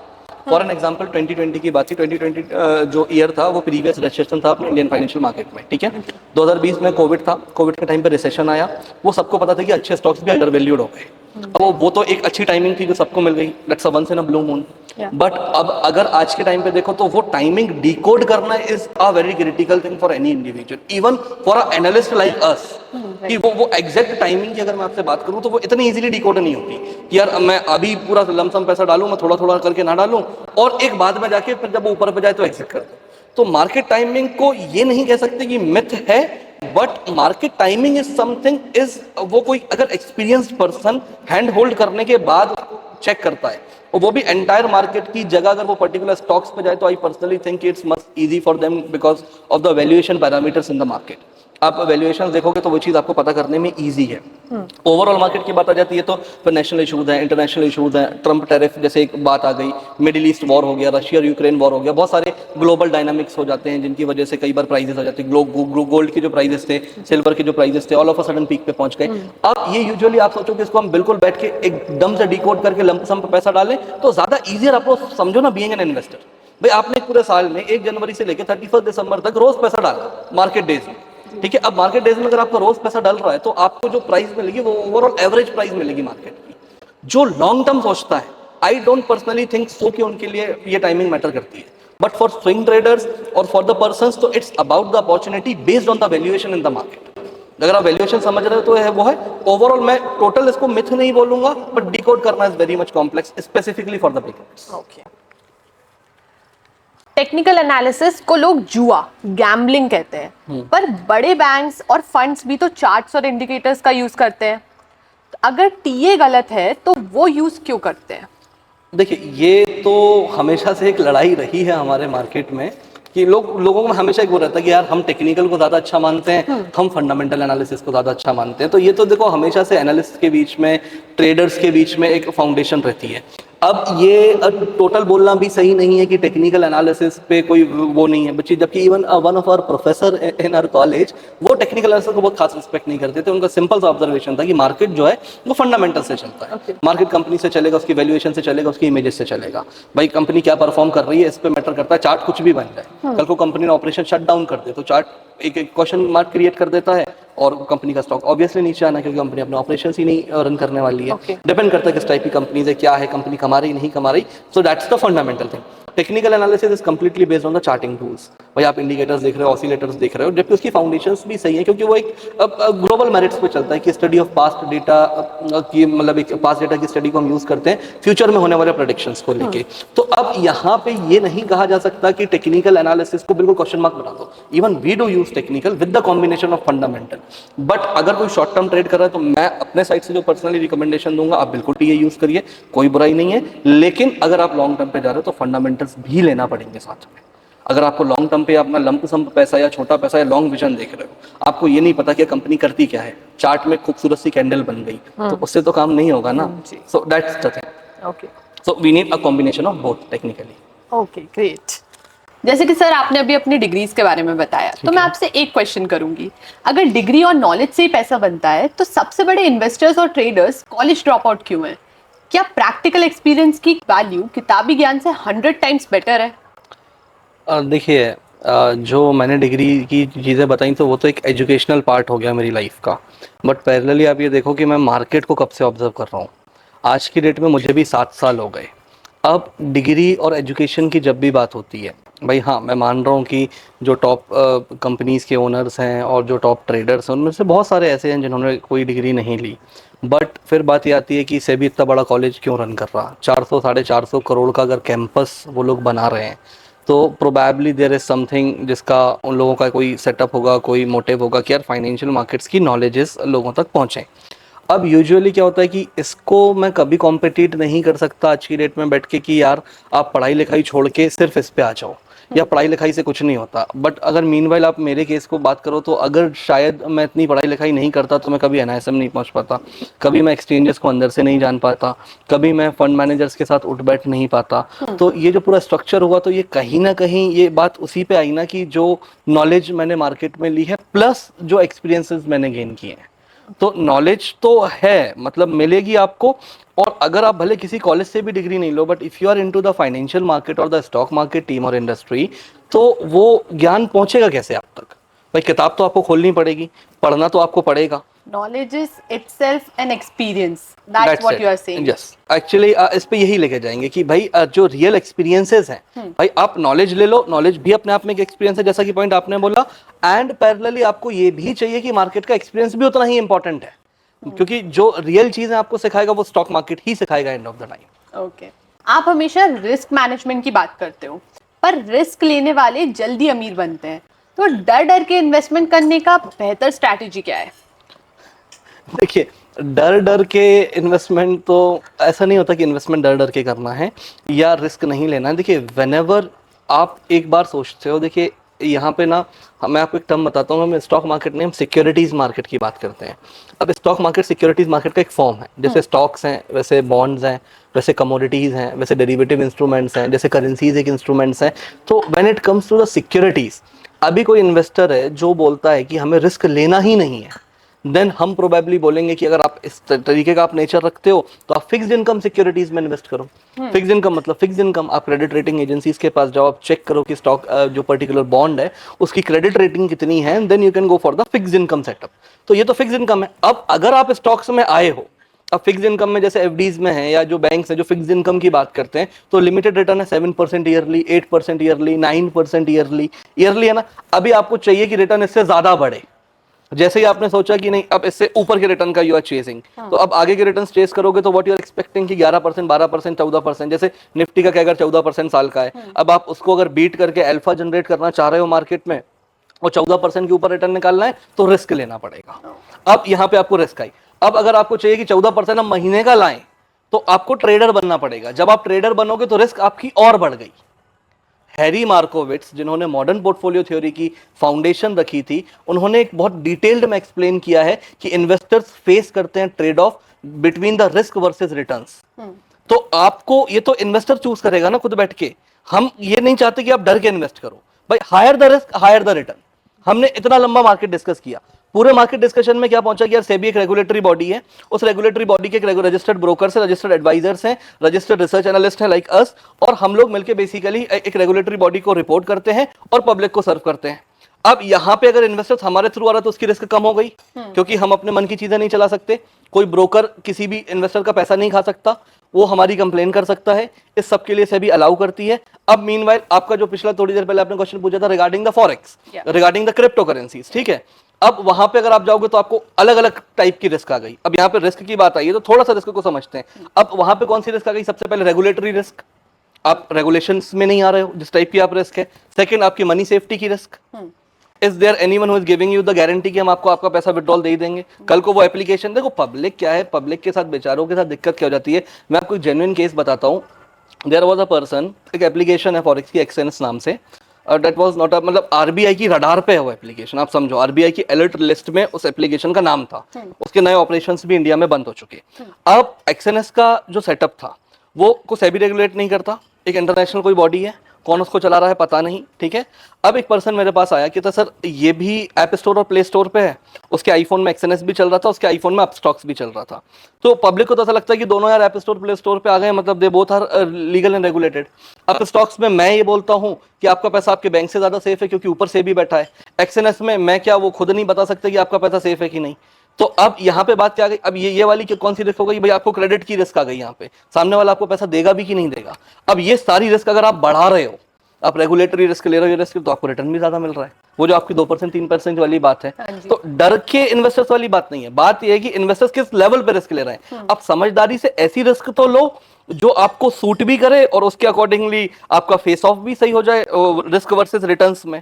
फॉर एन एग्जाम्पल 2020 की बात थी, 2020 जो ईयर था वो प्रीवियस रिसेशन था अपने इंडियन फाइनेंशियल मार्केट में, ठीक है। 2020 में कोविड था, कोविड के टाइम पे रिसेशन आया, वो सबको पता था कि अच्छे स्टॉक्स भी अंडर वैल्यूड हो गए। अब वो तो एक अच्छी टाइमिंग थी जो सबको मिल गई, that's a once in a blue moon. But अब अगर आज के टाइम पे देखो तो वो टाइमिंग डिकोड करना is a very critical thing for any individual, even for a analyst like us, कि वो एग्जैक्ट टाइमिंग की अगर मैं आपसे बात करूं तो वो इतनी इजीली डिकोड नहीं होती कि यार मैं अभी पूरा लमसम पैसा डालूं, मैं थोड़ा थोड़ा करके ना डालूं और एक बाद में जाके फिर जब ऊपर पे जाए तो एग्जिट कर दूं। तो मार्केट टाइमिंग को ये नहीं कह सकते कि मिथ है, but market timing is something is, वो कोई अगर एक्सपीरियंस्ड पर्सन हैंड होल्ड करने के बाद चेक करता है और वो भी एंटायर मार्केट की जगह अगर वो पर्टिकुलर स्टॉक्स पे जाए तो I personally think it's much easy for them because of the valuation parameters in the market. आप वैल्यूएशन देखोगे तो वो चीज़ आपको पता करने में इजी है। ओवरऑल मार्केट की बात आ जाती है तो फिर नेशनल इशूज हैं, इंटरनेशनल इशूज हैं, ट्रम्प टैरिफ जैसे एक बात आ गई, मिडिल ईस्ट वॉर हो गया, रशिया और यूक्रेन वॉर हो गया, बहुत सारे ग्लोबल डायनामिक्स हो जाते हैं जिनकी वजह से कई बार प्राइजेस आ जाते हैं। गोल्ड के जो प्राइजेस थे, सिल्वर के जो प्राइजेस थे, all of a sudden peak पे पहुंच गए। अब ये यूजुअली आप सोचो कि इसको हम बिल्कुल बैठ के एकदम से डिकोड करके लंप सम पे पैसा डालें तो ज्यादा ईजियर आपको समझो ना बीइंग एन इन्वेस्टर। भाई आपने पूरे साल में 1 जनवरी से लेकर 31 दिसंबर तक रोज पैसा डाला मार्केट डेज में, ठीक है। अब मार्केट डेज में अगर आपका रोज पैसा डल रहा है तो आपको जो प्राइस मिलेगी वो ओवरऑल एवरेज प्राइस मिलेगी मार्केट की। जो लॉन्ग टर्म सोचता है, I don't personally think so कि उनके लिए ये टाइमिंग मैटर करती है, बट फॉर स्विंग ट्रेडर्स और फॉर द पर्संस तो it's about the opportunity based on the valuation in the market. अगर आप वैल्यूएशन समझ रहे हो तो वो है। ओवरऑल मैं टोटल इसको मिथ नहीं बोलूंगा, बट डिकोड करना is very much complex specifically for the beginners. Okay. Technical analysis को लोग जुआ, गैम्बलिंग कहते हैं, पर बड़े बैंक्स और फंड्स भी तो चार्ट्स और इंडिकेटर्स का यूज करते हैं। अगर टीए गलत है तो वो यूज क्यों करते हैं? देखिए ये तो हमेशा से एक लड़ाई रही है हमारे मार्केट में कि लोगों में हमेशा एक वो रहता है कि यार हम टेक्निकल को ज़्यादा अच्छा मानते हैं, हम फंडामेंटल एनालिसिस को ज़्यादा अच्छा मानते हैं। तो ये तो देखो हमेशा से एनालिस्ट के बीच में, ट्रेडर्स के बीच में एक फाउंडेशन रहती है। अब ये टोटल बोलना भी सही नहीं है कि टेक्निकल एनालिसिस पे कोई वो नहीं है बच्ची, जबकि even one of our professor in our college वो टेक्निकल एनालिसिस को बहुत खास रिस्पेक्ट नहीं करते थे। उनका सिंपल सा ऑब्जर्वेशन था कि मार्केट जो है वो फंडामेंटल से चलता है। मार्केट कंपनी से चलेगा, उसकी वैल्यूएशन से चलेगा, उसकी इमेजेस से चलेगा। भाई कंपनी क्या परफॉर्म कर रही है इस पे मैटर करता है। चार्ट कुछ भी बन जाए, कल को कंपनी ने ऑपरेशन शट डाउन कर दे तो चार्ट एक क्वेश्चन मार्क क्रिएट कर देता है और कंपनी का स्टॉक ऑब्वियसली नीचे आना, क्योंकि कंपनी अपने ऑपरेशंस ही नहीं रन करने वाली है। डिपेंड करता है किस टाइप की कंपनी है, क्या है कंपनी, कमा रही नहीं कमा रही। सो that's the fundamental thing. Technical analysis is completely based on the charting tools. भाई आप इंडिकेटर्स देख रहे हो, ऑसिलेटर्स देख रहे हो, जबकि उसकी फाउंडेशंस भी सही है क्योंकि वो एक ग्लोबल मेरिट्स पे चलता है कि स्टडी ऑफ पास्ट डेटा की, मतलब एक पास्ट डेटा की स्टडी को हम यूज करते हैं फ्यूचर में होने वाले प्रेडिक्शंस को लेके। तो अब यहाँ पे ये नहीं कहा जा सकता कि टेक्निकल एनालिसिस को बिल्कुल क्वेश्चन मार्क बना दो। Even we do use technical with the combination of fundamental. But अगर कोई शॉर्ट टर्म ट्रेड कर रहा है तो मैं अपने साइड से जो पर्सनली रिकमेंडेशन दूंगा, आप बिल्कुल टीए यूज करिए, कोई बुराई नहीं है। लेकिन अगर आप लॉन्ग टर्म पे जा रहे हो तो फंडामेंटल्स भी लेना पड़ेंगे साथ में। अगर आपको लॉन्ग टर्म पे अपना लंप सम पैसा या छोटा पैसा या लॉन्ग विजन देख रहे हो, आपको ये नहीं पता कि कंपनी करती क्या है, चार्ट में खूबसूरत सी कैंडल बन गई तो उससे तो काम नहीं होगा ना। So that's the thing. Okay, so we need a combination of both technically. Okay, great. जैसे कि सर आपने अभी अपनी डिग्रीज के बारे में बताया, तो मैं आपसे एक क्वेश्चन करूंगी। अगर डिग्री और नॉलेज से ही पैसा बनता है तो सबसे बड़े इन्वेस्टर्स और ट्रेडर्स कॉलेज ड्रॉप आउट क्यों हैं? क्या प्रैक्टिकल एक्सपीरियंस की वैल्यू किताबी ज्ञान से 100 टाइम्स बेटर है? देखिए जो मैंने डिग्री की चीज़ें बताई तो वो तो एक एजुकेशनल पार्ट हो गया मेरी लाइफ का। बट पैरेलली आप ये देखो कि मैं मार्केट को कब से ऑब्जर्व कर रहा हूँ। आज की डेट में मुझे भी 7 साल हो गए। अब डिग्री और एजुकेशन की जब भी बात होती है, भाई हाँ, मैं मान रहा हूँ कि जो टॉप कंपनीज के ओनर्स हैं और जो टॉप ट्रेडर्स हैं उनमें से बहुत सारे ऐसे हैं जिन्होंने कोई डिग्री नहीं ली। बट फिर बात ये आती है कि सेबी इतना बड़ा कॉलेज क्यों रन कर रहा, 400 450 करोड़ का अगर कैंपस वो लोग बना रहे हैं, तो प्रोबेबली देयर इज समथिंग जिसका उन लोगों का कोई सेटअप होगा, कोई मोटिव होगा कि यार फाइनेंशियल मार्केट्स की नॉलेजेस लोगों तक पहुँचें। अब यूजुअली क्या होता है कि इसको मैं कभी कॉम्पिटिट नहीं कर सकता आज की डेट में बैठ के कि यार आप पढ़ाई लिखाई छोड़ के सिर्फ इस पे आ जाओ, या पढ़ाई लिखाई से कुछ नहीं होता। बट अगर मीनवाइल आप मेरे केस को बात करो तो अगर शायद मैं इतनी पढ़ाई लिखाई नहीं करता तो मैं कभी एनआईएसएम नहीं पहुंच पाता, कभी मैं एक्सचेंजेस को अंदर से नहीं जान पाता, कभी मैं फंड मैनेजर्स के साथ उठ बैठ नहीं पाता। तो ये जो पूरा स्ट्रक्चर हुआ, तो ये कहीं ना कहीं ये बात उसी पे आई ना कि जो नॉलेज मैंने मार्केट में ली है प्लस जो एक्सपीरियंसेस मैंने गेन किए हैं। तो नॉलेज तो है, मतलब मिलेगी आपको। और अगर आप भले किसी कॉलेज से भी डिग्री नहीं लो, but if you are into the financial market और द स्टॉक मार्केट टीम और इंडस्ट्री, तो वो ज्ञान पहुंचेगा कैसे आप तक? भाई किताब तो आपको खोलनी पड़ेगी, पढ़ना तो आपको पड़ेगा। Knowledge is itself an experience. That's what you are saying. Yes, actually इस पे यही लेके जाएंगे कि भाई जो रियल एक्सपीरियंसेस हैं, भाई आप नॉलेज ले लो, नॉलेज भी अपने आप में एक एक्सपीरियंस है जैसा कि पॉइंट आपने बोला। एंड पैरेलली आपको ये भी चाहिए कि मार्केट का एक्सपीरियंस भी उतना ही इंपॉर्टेंट है, क्योंकि जो रियल चीजें आपको सिखाएगा वो स्टॉक मार्केट ही सिखाएगा and of the time. Okay, आप हमेशा रिस्क मैनेजमेंट की बात करते हो, पर रिस्क लेने वाले जल्दी अमीर बनते हैं, तो डर डर के इन्वेस्टमेंट करने का बेहतर स्ट्रैटेजी क्या है? देखिए, डर डर के इन्वेस्टमेंट तो ऐसा नहीं होता कि इन्वेस्टमेंट डर डर के करना है या रिस्क नहीं लेना है। देखिए, व्हेनेवर आप एक बार सोचते हो, देखिए यहाँ पे ना मैं आपको एक टर्म बताता हूँ, हम स्टॉक मार्केट में हम सिक्योरिटीज मार्केट की बात करते हैं। अब स्टॉक मार्केट सिक्योरिटीज मार्केट का एक फॉर्म है, जैसे स्टॉक्स हैं वैसे बॉन्ड्स हैं, वैसे कमोडिटीज हैं, वैसे डेरिवेटिव इंस्ट्रूमेंट्स हैं, जैसे करेंसीज एक इंस्ट्रूमेंट्स हैं। तो when it comes to the securities, अभी कोई इन्वेस्टर है जो बोलता है कि हमें रिस्क लेना ही नहीं है, देन हम प्रोबेबली बोलेंगे कि अगर आप इस तरीके का आप नेचर रखते हो तो आप फिक्स्ड इनकम सिक्योरिटीज में इन्वेस्ट करो। फिक्स्ड इनकम मतलब फिक्स्ड इनकम, आप क्रेडिट रेटिंग एजेंसीज के पास जाओ, आप चेक करो कि स्टॉक जो पर्टिकुलर बॉन्ड है उसकी क्रेडिट रेटिंग कितनी है, then you can go for the fixed income setup. तो ये तो फिक्स्ड इनकम है। अब अगर आप स्टॉक्स में आए हो, अब फिक्स्ड इनकम में जैसे एफडीज में है या जो बैंक्स है जो फिक्स्ड इनकम की बात करते हैं, तो लिमिटेड रिटर्न है 7% ईयरली, 8% ईयरली, 9% ईयरली, ईयरली है ना। अभी आपको चाहिए कि रिटर्न इससे ज्यादा बढ़े, जैसे ही आपने सोचा कि नहीं अब इससे ऊपर के रिटर्न का यू आर चेसिंग, तो अब आगे के रिटर्न चेस करोगे तो व्हाट यू आर एक्सपेक्टिंग कि 11%, 12%, 14%, जैसे निफ्टी का क्या अगर 14% साल का है, अब आप उसको अगर बीट करके अल्फा जनरेट करना चाह रहे हो मार्केट में और 14% के ऊपर रिटर्न निकालना है, तो रिस्क लेना पड़ेगा। अब यहाँ पे आपको रिस्क आई। अब अगर आपको चाहिए कि 14% हम महीने का लाएं, तो आपको ट्रेडर बनना पड़ेगा। जब आप ट्रेडर बनोगे तो रिस्क आपकी और बढ़ गई। हैरी मार्कोविट्स, जिन्होंने मॉडर्न पोर्टफोलियो थ्योरी की फाउंडेशन रखी थी, उन्होंने एक बहुत डिटेल्ड में एक्सप्लेन किया है कि इन्वेस्टर्स फेस करते हैं trade off between the risk versus returns. तो आपको ये तो इन्वेस्टर चूज करेगा ना खुद बैठ के। हम ये नहीं चाहते कि आप डर के इन्वेस्ट करो, भाई higher the risk higher the return. हमने इतना लंबा मार्केट डिस्कस किया, पूरे मार्केट डिस्कशन में क्या पहुंचा कि यार सेबी एक रेगुलेटरी बॉडी है, उस रेगुलेटरी बॉडी के रजिस्टर्ड ब्रोकर्स हैं, रजिस्टर्ड एडवाइजर्स हैं, रजिस्टर्ड रिसर्च एनालिस्ट हैं लाइक अस, और हम लोग मिलकर बेसिकली एक रेगुलेटरी बॉडी को रिपोर्ट करते हैं और पब्लिक को सर्व करते हैं। अब यहाँ पे अगर इन्वेस्टर्स हमारे थ्रू आ रहा है तो उसकी रिस्क कम हो गई, क्योंकि हम अपने मन की चीजें नहीं चला सकते, कोई ब्रोकर किसी भी इन्वेस्टर का पैसा नहीं खा सकता, वो हमारी कंप्लेन कर सकता है, इस सब के लिए सेबी अलाउ करती है। अब मीनवाइल आपका जो पिछला थोड़ी देर पहले आपने क्वेश्चन पूछा था regarding the forex, regarding the crypto currencies, ठीक है, अब वहां पे अगर आप जाओगे तो आपको अलग अलग टाइप की रिस्क आ गई। अब यहाँ पे रिस्क की बात आई है तो थोड़ा सा रिस्क को समझते हैं। अब वहां पे कौन सी रिस्क आ गई? सबसे पहले रेगुलेटरी रिस्क, आप रेगुलेशंस में नहीं आ रहे हो, जिस टाइप की आप रिस्क है। सेकंड, आपकी मनी सेफ्टी की risk, is there anyone who is giving you the guarantee कि हम आपको आपका पैसा विड्रॉल दे ही देंगे। कल को वो एप्लीकेशन, देखो पब्लिक क्या है, पब्लिक के साथ बेचारों के साथ दिक्कत क्या हो जाती है। मैं आपको एक जेन्युइन केस बताता हूँ। देयर वाज अ पर्सन, एक एप्लीकेशन है फॉरेक्स की एक्सएनएस नाम से, दैट वाज नॉट मतलब आरबीआई की रडार पे है वो एप्लीकेशन, आप समझो आरबीआई की अलर्ट लिस्ट में उस एप्लीकेशन का नाम था। उसके नए ऑपरेशंस भी इंडिया में बंद हो चुके। अब एक्सएनएस का जो सेटअप था वो को सेबी रेगुलेट नहीं करता, एक इंटरनेशनल कोई बॉडी है, कौन उसको चला रहा है पता नहीं, ठीक है। अब एक पर्सन मेरे पास आया कि तो सर ये भी ऐप स्टोर और प्ले स्टोर पे है, उसके आईफोन में एक्सएनएस भी चल रहा था, उसके आईफोन में अपस्टॉक्स भी चल रहा था। तो पब्लिक को तो ऐसा लगता है कि दोनों यार ऐप स्टोर प्ले स्टोर पे आ गए, मतलब they both are legal and regulated. Upstox में मैं ये बोलता हूँ कि आपका पैसा आपके बैंक से ज्यादा सेफ है क्योंकि ऊपर से भी बैठा है। एक्सएनएस में मैं क्या वो खुद नहीं बता सकते कि आपका पैसा सेफ है कि नहीं। तो अब यहाँ पे बात क्या आ गई, अब ये वाली कौन सी रिस्क हो गई भाई, आपको क्रेडिट की रिस्क आ गई। यहाँ पे सामने वाला आपको पैसा देगा भी कि नहीं देगा। अब ये सारी रिस्क अगर आप बढ़ा रहे हो आप रेगुलेटरी रिस्क ले रहे हो, ये रिस्क तो आपको रिटर्न भी ज्यादा मिल रहा है। वो जो आपकी 2% 3% वाली बात है, तो डर के इन्वेस्टर्स वाली बात नहीं है। बात ये है कि इन्वेस्टर्स किस लेवल पे रिस्क ले रहे हैं। आप समझदारी से ऐसी रिस्क तो लो जो आपको सूट भी करे और उसके अकॉर्डिंगली आपका फेस ऑफ भी सही हो जाए रिस्क वर्सेस रिटर्न्स में।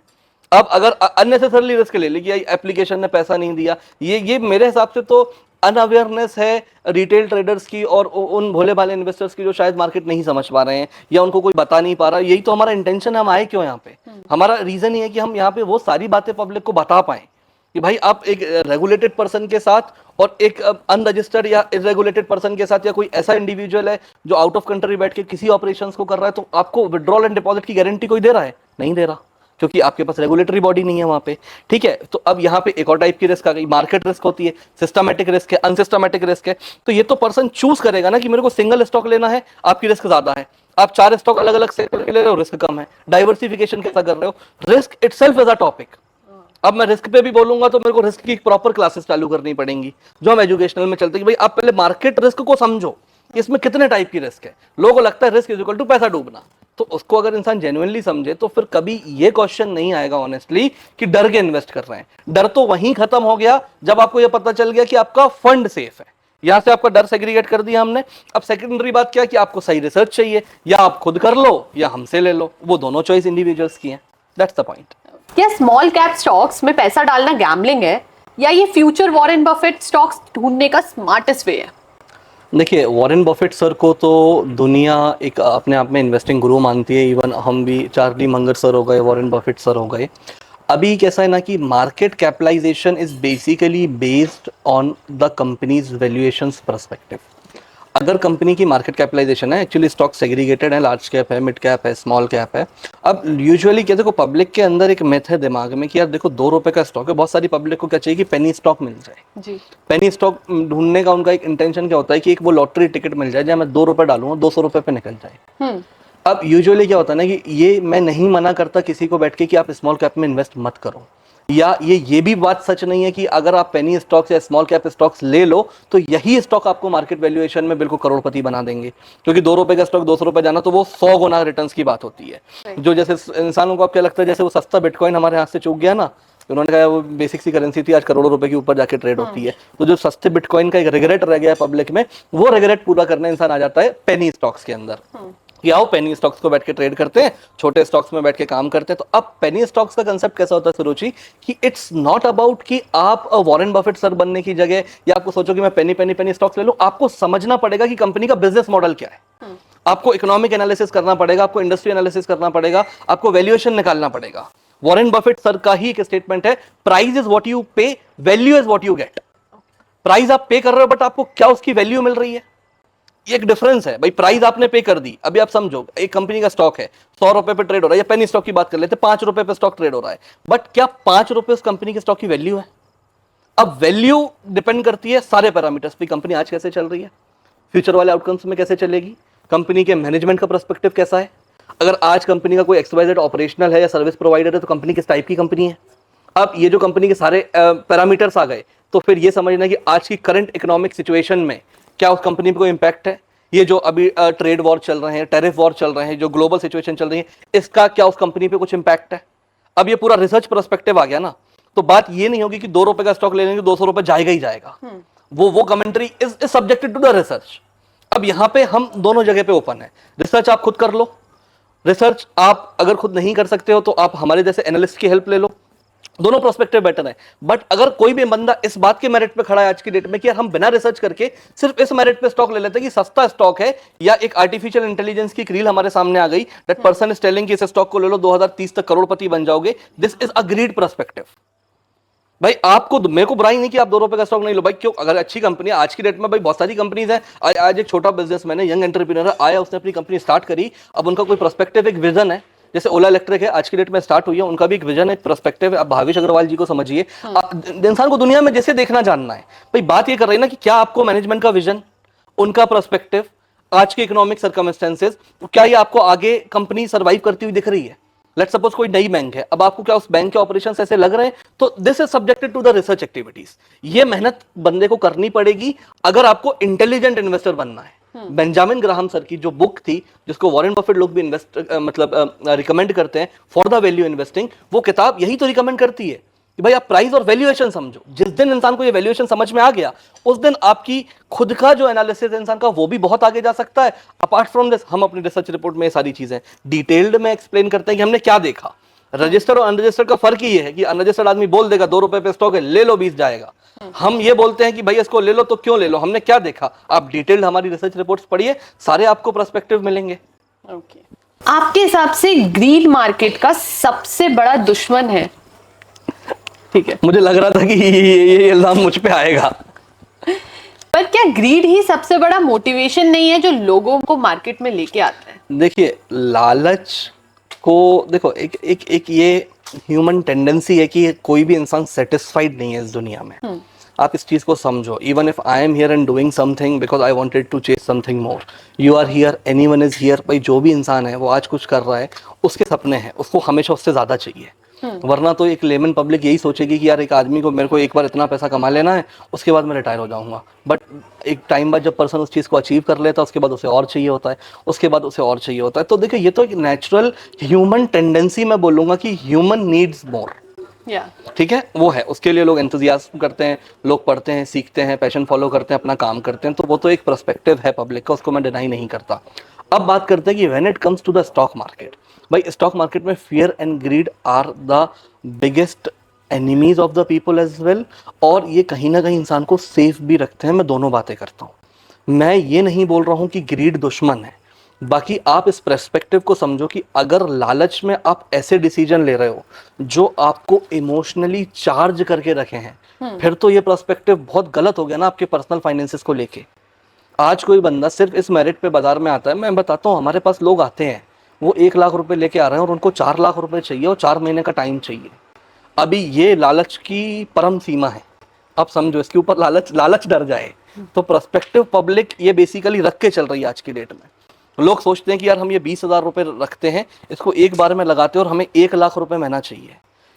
अब अगर अननेसेसरली रिस्क ले ली कि एप्लीकेशन ने पैसा नहीं दिया, ये मेरे हिसाब से तो अनअवेयरनेस है रिटेल ट्रेडर्स की और उन भोले भाले इन्वेस्टर्स की जो शायद मार्केट नहीं समझ पा रहे हैं या उनको कोई बता नहीं पा रहा। यही तो हमारा इंटेंशन है, हम आए क्यों यहाँ पे। हमारा रीजन ये है कि हम यहाँ पे वो सारी बातें पब्लिक को बता पाए कि भाई आप एक रेगुलेटेड पर्सन के साथ और एक अनरजिस्टर्ड या इरेगुलेटेड पर्सन के साथ या कोई ऐसा इंडिविजुअल है जो आउट ऑफ कंट्री बैठ के किसी ऑपरेशंस को कर रहा है, तो आपको विड्रॉल एंड डिपॉजिट की गारंटी कोई दे रहा है? नहीं दे रहा, क्योंकि आपके पास रेगुलेटरी बॉडी नहीं है वहां पे। ठीक है, तो अब यहाँ पे एक और टाइप की रिस्क आ गई, मार्केट रिस्क होती है, सिस्टमैटिक रिस्क है, अनसिस्टमैटिक रिस्क है। तो ये तो पर्सन चूज करेगा ना कि मेरे को सिंगल स्टॉक लेना है, आपकी रिस्क ज्यादा है। आप 4 स्टॉक अलग अलग सेक्टर के ले रहे हो, रिस्क कम है। डाइवर्सिफिकेशन कैसा कर रहे हो, risk itself is a topic. अब मैं रिस्क पे भी बोलूंगा तो मेरे को रिस्क की प्रॉपर क्लासेस चालू करनी पड़ेंगी जो हम एजुकेशनल में चलते हैं कि भाई आप पहले मार्केट रिस्क को समझो, इसमें कितने टाइप की रिस्क है। लोगों को लगता है रिस्क इज इक्वल टू पैसा डूबना, तो उसको अगर इंसान जेन्युइनली समझे तो फिर कभी ये क्वेश्चन नहीं आएगा ऑनेस्टली कि डर के इन्वेस्ट कर रहे हैं। डर तो वहीं खत्म हो गया जब आपको ये पता चल गया कि आपका फंड सेफ है। यहां से आपका डर सेग्रीगेट कर दिया हमने। अब सेकेंडरी बात क्या है कि आपको सही रिसर्च चाहिए, या आप खुद कर लो या हमसे ले लो, वो दोनों चॉइस इंडिविजुअल्स की हैं। That's the point. क्या स्मॉल कैप स्टॉक्स में पैसा डालना गैम्बलिंग है या ये फ्यूचर वॉरेन बफेट स्टॉक्स ढूंढने का स्मार्टेस्ट वे है? देखिए, वॉरेन बफेट सर को तो दुनिया एक अपने आप में इन्वेस्टिंग गुरु मानती है। इवन हम भी, चार्ली मंगर सर हो गए, वॉरेन बफेट सर हो गए। अभी कैसा है ना कि market capitalisation is basically based on the companies valuations perspective. अगर कंपनी की मार्केट कैपिटलाइजेशन है, एक्चुअली स्टॉक सेग्रीगेटेड है, लार्ज कैप है, मिड कैप है, स्मॉल कैप है। अब यूजुअली क्या, देखो पब्लिक के अंदर एक मिथ है दिमाग में कि यार देखो 2 रुपए का स्टॉक है, बहुत सारी पब्लिक को क्या चाहिए कि पेनी स्टॉक मिल जाए जी। पेनी स्टॉक ढूंढने का उनका एक इंटेंशन क्या होता है कि एक वो लॉटरी टिकट मिल जाए जहाँ मैं 2 रुपए डालूंगा 200 रुपए पे निकल जाए। अब यूजुअली क्या होता है ना कि ये मैं नहीं मना करता किसी को बैठ के कि आप स्मॉल कैप में इन्वेस्ट मत करो, या ये भी बात सच नहीं है कि अगर आप पेनी स्टॉक्स या स्मॉल कैप स्टॉक्स ले लो तो यही स्टॉक आपको मार्केट वैल्यूएशन में बिल्कुल करोड़पति बना देंगे। क्योंकि 2 रुपए का स्टॉक 200 रुपए जाना तो वो 100 गुना रिटर्न्स की बात होती है। जो जैसे इंसानों को आप क्या लगता है, जैसे वो सस्ता बिटकॉइन हमारे हाथ से चूक गया ना, उन्होंने कहा वो बेसिक सी करेंसी थी, आज करोड़ों रुपए के ऊपर जाके ट्रेड होती है। तो जो सस्ते बिटकॉइन का एक रिग्रेट रह गया है पब्लिक में, वो रिग्रेट पूरा करने इंसान आ जाता है पेनी स्टॉक्स के अंदर कि आओ पेनी स्टॉक्स को बैठ के ट्रेड करते हैं, छोटे स्टॉक्स में बैठ के काम करते हैं। तो अब पेनी स्टॉक्स का कंसेप्ट कैसा होता है सुरुचि, कि इट्स नॉट अबाउट कि आप वॉरेन बफेट सर बनने की जगह या आपको सोचो कि मैं पेनी स्टॉक्स ले लूं। आपको समझना पड़ेगा कि कंपनी का बिजनेस मॉडल क्या है। आपको इकोनॉमिक एनालिसिस करना पड़ेगा, आपको इंडस्ट्री एनालिसिस करना पड़ेगा, आपको वैल्यूएशन निकालना पड़ेगा। वॉरेन बफेट सर का ही एक स्टेटमेंट है, प्राइस इज व्हाट यू पे, value is what you get. Price आप पे कर रहे हो बट आपको क्या उसकी वैल्यू मिल रही है, ये एक डिफरेंस है भाई। प्राइस आपने पे कर दी, अभी आप समझो एक कंपनी का स्टॉक है 100 रुपए पे ट्रेड हो रहा है, या पेनी स्टॉक की बात कर लेते हैं, 5 रुपए पे स्टॉक ट्रेड हो रहा है, बट क्या 5 रुपए उस कंपनी के स्टॉक की वैल्यू है? अब वैल्यू डिपेंड करती है सारे पैरामीटर्स पे, कंपनी आज कैसे चल रही है, फ्यूचर वाले आउटकम्स में कैसे चलेगी, कंपनी के मैनेजमेंट का पर्सपेक्टिव कैसा है। अगर आज कंपनी का कोई एक्सवाइजेड ऑपरेशनल है या सर्विस प्रोवाइडर है तो कंपनी किस टाइप की कंपनी है। अब ये जो कंपनी के सारे पैरामीटर्स आ गए तो फिर ये समझना कि आज की करंट इकोनॉमिक सिचुएशन में क्या उस कंपनी पे कोई इंपैक्ट है। ये जो अभी ट्रेड वॉर चल रहे हैं, टैरिफ वॉर चल रहे हैं, जो ग्लोबल सिचुएशन चल रही है, इसका क्या उस कंपनी पे कुछ इंपैक्ट है। अब ये पूरा रिसर्च पर्सपेक्टिव आ गया ना, तो बात ये नहीं होगी कि 2 रुपए का स्टॉक लेने के 200 रुपए जाएगा ही जाएगा। वो commentary is subjected to the research. अब यहाँ पे हम दोनों जगह पे ओपन है, रिसर्च आप खुद कर लो, रिसर्च आप अगर खुद नहीं कर सकते हो तो आप हमारे जैसे एनालिस्ट की हेल्प ले लो, दोनों प्रोस्पेक्टिव बेटर है। बट अगर कोई भी बंदा इस बात के मेरिट पे खड़ा है आज की डेट में कि यार हम बिना रिसर्च करके सिर्फ इस मेरिट पे स्टॉक ले लेते हैं कि सस्ता स्टॉक है, या एक आर्टिफिशियल इंटेलिजेंस की रील हमारे सामने आ गई, दैट पर्सन इज टेलिंग कि इस स्टॉक को ले लो 2030 तक करोड़पति बन जाओगे, this is a greed perspective. भाई आपको, मेरे को बुराई नहीं कि आप 2 रुपए का स्टॉक नहीं लो भाई, क्यों, अगर अच्छी कंपनी है आज की डेट में, भाई बहुत सारी कंपनीज है। आज एक छोटा बिजनेसमैन है, यंग एंटरप्रेन्योर है, आया उसने अपनी कंपनी स्टार्ट करी, अब उनका कोई पर्सपेक्टिव, एक विजन है। जैसे ओला इलेक्ट्रिक है, आज की डेट में स्टार्ट हुई है, उनका भी एक विजन है, एक पर्सपेक्टिव है। अब भावेश अग्रवाल जी को समझिए, इंसान को दुनिया में जैसे देखना जानना है। भाई बात ये कर रही है ना कि क्या आपको मैनेजमेंट का विजन, उनका पर्सपेक्टिव, आज के इकोनॉमिक सर्कमस्टेंसेस, क्या ये आपको आगे कंपनी सर्वाइव करती हुई दिख रही है। लेट्स सपोज कोई नई बैंक है, अब आपको क्या उस बैंक के ऑपरेशंस ऐसे लग रहे हैं, तो this is subjected to the research activities. ये मेहनत बंदे को करनी पड़ेगी अगर आपको इंटेलिजेंट इन्वेस्टर बनना है। बेंजामिन ग्राहम सर की जो बुक थी, जिसको वॉरेन बफेट लोग भी इन्वेस्ट रिकमेंड करते हैं, फॉर द वैल्यू इन्वेस्टिंग, वो किताब यही तो रिकमेंड करती है कि भाई आप प्राइस और वैल्यूएशन समझो। जिस दिन इंसान को ये वैल्यूएशन समझ में आ गया, उस दिन आपकी खुद का जो एनालिसिस है इंसान का, वो भी बहुत आगे जा सकता है। अपार्ट फ्रॉम दिस, हम अपनी रिसर्च रिपोर्ट में ये सारी चीजें डिटेल्ड में एक्सप्लेन करते हैं कि हमने क्या देखा। रजिस्टर्ड और अनरजिस्टर्ड का फर्क ही है कि अनरजिस्टर्ड आदमी बोल देगा 2 रुपए पे स्टॉक है, ले लो 20 जाएगा। हम ये बोलते हैं कि भाई इसको ले लो, तो क्यों ले लो, हमने क्या देखा। आप डिटेल्ड हमारी रिसर्च रिपोर्ट्स पढ़िए, सारे आपको पर्सपेक्टिव मिलेंगे। ओके, आपके हिसाब से ग्रीड मार्केट का सबसे बड़ा दुश्मन है? ठीक है, मुझे लग रहा था कि ये इल्जाम मुझ पे आएगा। पर क्या ग्रीड ही सबसे बड़ा मोटिवेशन नहीं है जो लोगों को मार्केट में लेके आता है? देखिए, लालच को देखो, एक ये ह्यूमन टेंडेंसी है कि कोई भी इंसान सेटिस्फाइड नहीं है इस दुनिया में। आप इस चीज को समझो। Even if I am here and doing something because I wanted to chase something more, you are here, anyone is here. भाई जो भी इंसान है वो आज कुछ कर रहा है, उसके सपने हैं, उसको हमेशा उससे ज्यादा चाहिए। वरना तो एक लेमन पब्लिक यही सोचेगी कि यार एक आदमी को, मेरे को एक बार इतना पैसा कमा लेना है, उसके बाद मैं रिटायर हो जाऊंगा। बट एक टाइम बाद जब पर्सन उस चीज़ को अचीव कर लेता है, उसके बाद उसे और चाहिए होता है, उसके बाद उसे और चाहिए होता है। तो देखिए, ये तो एक नेचुरल ह्यूमन टेंडेंसी मैं बोलूंगा कि ह्यूमन नीड्स मोर। ठीक है, वो है, उसके लिए लोग एंथुजियाज्म करते हैं, लोग पढ़ते हैं, सीखते हैं, पैशन फॉलो करते हैं, अपना काम करते हैं। तो वो तो एक पर्सपेक्टिव है पब्लिक का, उसको मैं डिनाई नहीं करता। अब बात करते हैं कि when it comes to the stock market, भाई स्टॉक मार्केट में fear and greed are the biggest enemies of the people as well. और ये कहीं ना कहीं इंसान को सेफ भी रखते हैं। मैं दोनों बातें करता हूँ। मैं ये नहीं बोल रहा हूँ कि ग्रीड दुश्मन है। बाकी आप इस पर्सपेक्टिव को समझो कि अगर लालच में आप ऐसे डिसीजन ले रहे हो जो आपको इमोशनली चार्ज करके रखे हैं, फिर तो ये पर्सपेक्टिव बहुत गलत हो गया ना आपके पर्सनल फाइनेंसेस को लेके। आज कोई बंदा सिर्फ इस मेरिट पे बाजार में आता है, मैं बताता हूँ, हमारे पास लोग आते हैं, वो 1 लाख रुपए लेके आ रहे हैं और उनको 4 लाख रुपए चाहिए और 4 महीने का टाइम चाहिए। अभी ये लालच की परम सीमा है। अब समझो, इसके ऊपर लालच डर जाए। तो पर्सपेक्टिव पब्लिक ये बेसिकली रख के चल रही है आज की डेट में। लोग सोचते हैं कि यार हम ये 20,000 रुपए रखते हैं, इसको एक बार में लगाते हैं और हमें 1 लाख रुपए महीना चाहिए।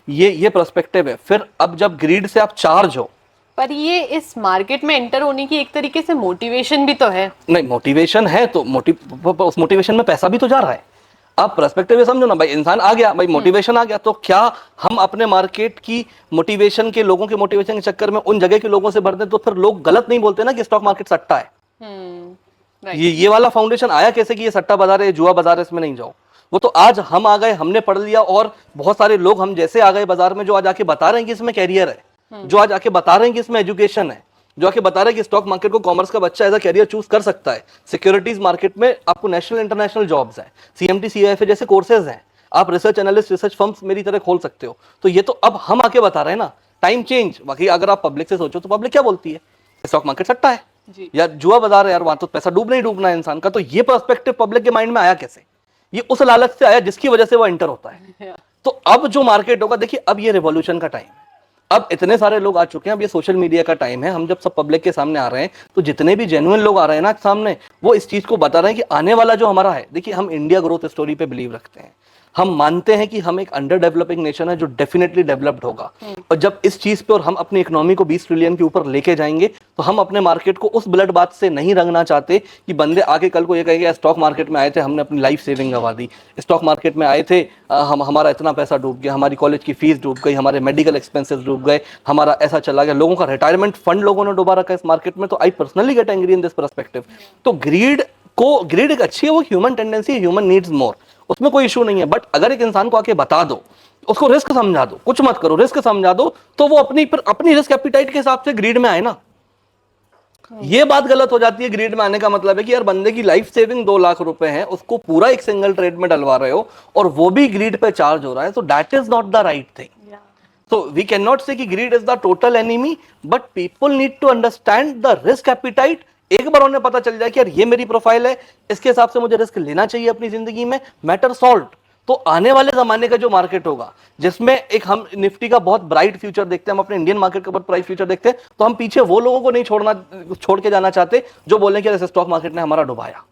ये पर्सपेक्टिव है। फिर अब जब ग्रीड से आप चार्ज हो, पर ये इस मार्केट में एंटर होने की एक तरीके से मोटिवेशन भी तो है। नहीं, मोटिवेशन है तो उस मोटिवेशन में पैसा भी तो जा रहा है। आप पर्सपेक्टिव ये समझो ना भाई, इंसान आ गया, भाई मोटिवेशन आ गया, तो क्या हम अपने मार्केट की मोटिवेशन के, लोगों के मोटिवेशन के चक्कर में उन जगह के लोगों से भर दें, तो फिर लोग गलत नहीं बोलते ना कि स्टॉक मार्केट सट्टा है। ये वाला फाउंडेशन आया कैसे कि ये सट्टा बाजार है, जुआ बाजार है, इसमें नहीं जाओ। वो तो आज हम आ गए, हमने पढ़ लिया, और बहुत सारे लोग हम जैसे आ गए बाजार में, जो आज आके बता रहे हैं कि इसमें कैरियर है, जो आज आके बता रहे हैं कि इसमें एजुकेशन है, जो आके बता रहे हैं कि स्टॉक मार्केट को कॉमर्स का बच्चा एज अ कैरियर चूज कर सकता है। सिक्योरिटीज मार्केट में आपको नेशनल इंटरनेशनल जॉब्स हैं, CMT CIFA जैसे कोर्सेज हैं, आप रिसर्च एनालिस्ट, रिसर्च फर्म्स मेरी तरह खोल सकते हो। तो ये तो अब हम आके बता रहे हैं ना, टाइम चेंज। बाकी अगर आप पब्लिक से सोचो तो पब्लिक क्या बोलती है, स्टॉक मार्केट सट्टा है या जुआ बाजार है, यार वहां तो पैसा डूबना ही डूबना है इंसान का। तो ये पर्सपेक्टिव पब्लिक के माइंड में आया कैसे? ये उस लालच से आया जिसकी वजह से वो एंटर होता है। तो अब जो मार्केट होगा, देखिए अब ये रिवॉल्यूशन का टाइम है। अब इतने सारे लोग आ चुके हैं, अब ये सोशल मीडिया का टाइम है। हम जब सब पब्लिक के सामने आ रहे हैं, तो जितने भी जेन्युइन लोग आ रहे हैं ना सामने, वो इस चीज को बता रहे हैं कि आने वाला जो हमारा है, देखिए हम इंडिया ग्रोथ स्टोरी पे बिलीव रखते हैं। हम मानते हैं कि हम एक अंडर डेवलपिंग नेशन है जो डेफिनेटली डेवलप्ड होगा। और जब इस चीज पे और हम अपनी इकोनॉमी को 20 ट्रिलियन के ऊपर लेके जाएंगे, तो हम अपने मार्केट को उस ब्लड बात से नहीं रंगना चाहते कि बंदे आके कल को ये कहेंगे स्टॉक मार्केट में आए थे, हमने अपनी लाइफ सेविंग गंवा दी, स्टॉक मार्केट में आए थे, हमारा इतना पैसा डूब गया, हमारी कॉलेज की फीस डूब गई, हमारे मेडिकल एक्सपेंसेस डूब गए, हमारा ऐसा चला गया, लोगों का रिटायरमेंट फंड लोगों ने डुबा रखा है इस मार्केट में। तो I personally get angry in this perspective. तो ग्रीड एक अच्छी है, वो human tendency, human needs more, उसमें कोई इशू नहीं है। बट अगर एक इंसान को आके बता दो, उसको रिस्क समझा दो, कुछ मत करो, रिस्क समझा दो, तो वो अपनी रिस्क एपिटाइट के हिसाब से ग्रीड में आए ना। ये बात गलत हो जाती है। ग्रीड में आने का मतलब है कि यार बंदे की लाइफ सेविंग 2 लाख रुपए है, उसको पूरा एक सिंगल ट्रेड में डलवा रहे हो और वो भी ग्रीड पे चार्ज हो रहा है। तो that is not the right thing. So we cannot say कि greed is the total enemy, but people need to understand the risk appetite। एक बार उन्हें पता चल जाए कि यार ये मेरी प्रोफाइल है, इसके हिसाब से मुझे रिस्क लेना चाहिए अपनी जिंदगी में, मैटर सॉल्व। तो आने वाले जमाने का जो मार्केट होगा, जिसमें एक हम निफ्टी का बहुत ब्राइट फ्यूचर देखते हैं, हम अपने इंडियन मार्केट का बहुत ब्राइट फ्यूचर देखते हैं, तो हम पीछे वो लोगों को नहीं छोड़ के जाना चाहते जो बोले कि यार स्टॉक मार्केट ने हमारा डुबाया।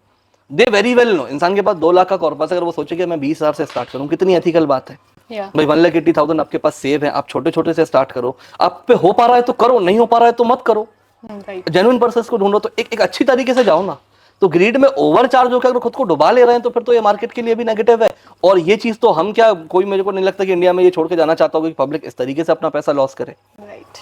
दे वेरी वेल नो, इंसान के पास 2 लाख का कॉर्पस, अगर वो सोचे कि मैं 20,000 से स्टार्ट करूं, कितनी एथिकल बात है। भाई 1,80,000 आपके पास सेव है, आप छोटे छोटे से स्टार्ट करो। आप पे हो पा रहा है तो करो, नहीं हो पा रहा है तो मत करो। जेन्युइन पर्सन को ढूंढो, तो एक अच्छी तरीके से जाओ ना। तो ग्रीड में ओवरचार्ज होकर अगर खुद को डुबा ले रहे हैं तो फिर तो ये मार्केट के लिए भी नेगेटिव है। और ये चीज तो हम क्या, कोई मेरे को नहीं लगता कि इंडिया में ये छोड़ के जाना चाहता होगा कि पब्लिक इस तरीके से अपना पैसा लॉस करे। राइट।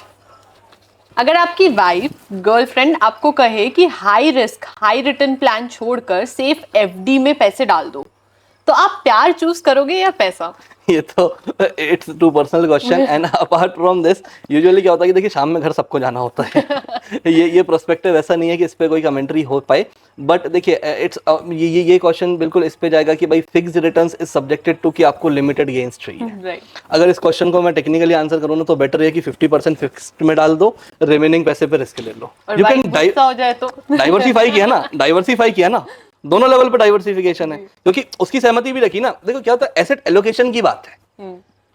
अगर आपकी वाइफ, गर्लफ्रेंड आपको कहे कि high risk high return plan छोड़कर सेफ एफडी में पैसे डाल दो, तो आप प्यार चूज करोगे या पैसा? ये तो it's too personal question. And apart from this, usually क्या होता है कि देखिए शाम में घर सबको जाना होता है। ये पर्सपेक्टिव ऐसा नहीं है कि इस पे कोई कमेंट्री हो पाए, बट देखिए इट्स ये क्वेश्चन बिल्कुल इस पे जाएगा कि भाई fixed returns is subjected to कि आपको लिमिटेड गेन्स चाहिए। राइट। अगर इस क्वेश्चन को मैं टेक्निकली आंसर करूँ ना तो बेटर है कि 50% फिक्स्ड में डाल दो, रिमेनिंग पैसे पे रिस्क ले लो। और वाइफ गुस्सा हो जाए तो? डाइवर्सिफाई किया ना, दोनों लेवल पे डाइवर्सिफिकेशन है, क्योंकि उसकी सहमति भी रखी ना। देखो क्या होता है, एसेट एलोकेशन की बात है।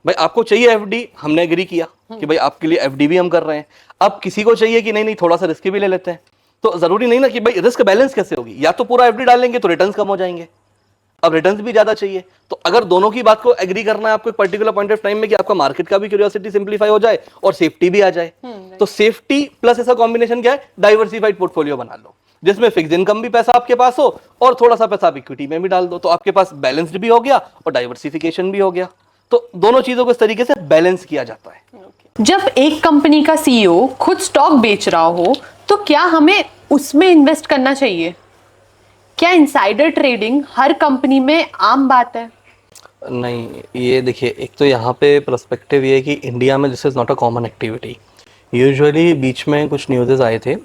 भाई आपको चाहिए एफडी, हमने एग्री किया कि भाई आपके लिए एफडी भी हम कर रहे हैं। अब किसी को चाहिए कि नहीं थोड़ा सा रिस्क भी ले लेते हैं, तो जरूरी नहीं ना कि भाई रिस्क बैलेंस कैसे होगी, या तो पूरा एफडी डालेंगे तो रिटर्न्स कम हो जाएंगे, अब रिटर्न्स भी ज्यादा चाहिए। तो अगर दोनों की बात को एग्री करना है आपको एक पर्टिकुलर पॉइंट ऑफ टाइम में कि आपका मार्केट का भी क्यूरियोसिटी सिंप्लीफाई हो जाए और सेफ्टी भी आ जाए, तो सेफ्टी प्लस ऐसा कॉम्बिनेशन क्या है, डाइवर्सिफाइड पोर्टफोलियो बना लो जिसमें फिक्स इनकम भी पैसा आपके पास हो और थोड़ा सा पैसा आप इक्विटी में भी डाल दो, तो आपके पास बैलेंस्ड भी हो गया और डाइवर्सिफिकेशन भी हो गया। तो दोनों चीजों को इस तरीके से बैलेंस किया जाता है। जब एक कंपनी का सीईओ खुद स्टॉक बेच रहा हो तो क्या हमें उसमें इन्वेस्ट करना चाहिए? क्या इनसाइडर ट्रेडिंग हर कंपनी में आम बात है? नहीं, ये देखिए एक तो यहाँ पे पर्सपेक्टिव ये है कि इंडिया में this is not a common activity. Usually बीच में कुछ न्यूज़ेस आए थे,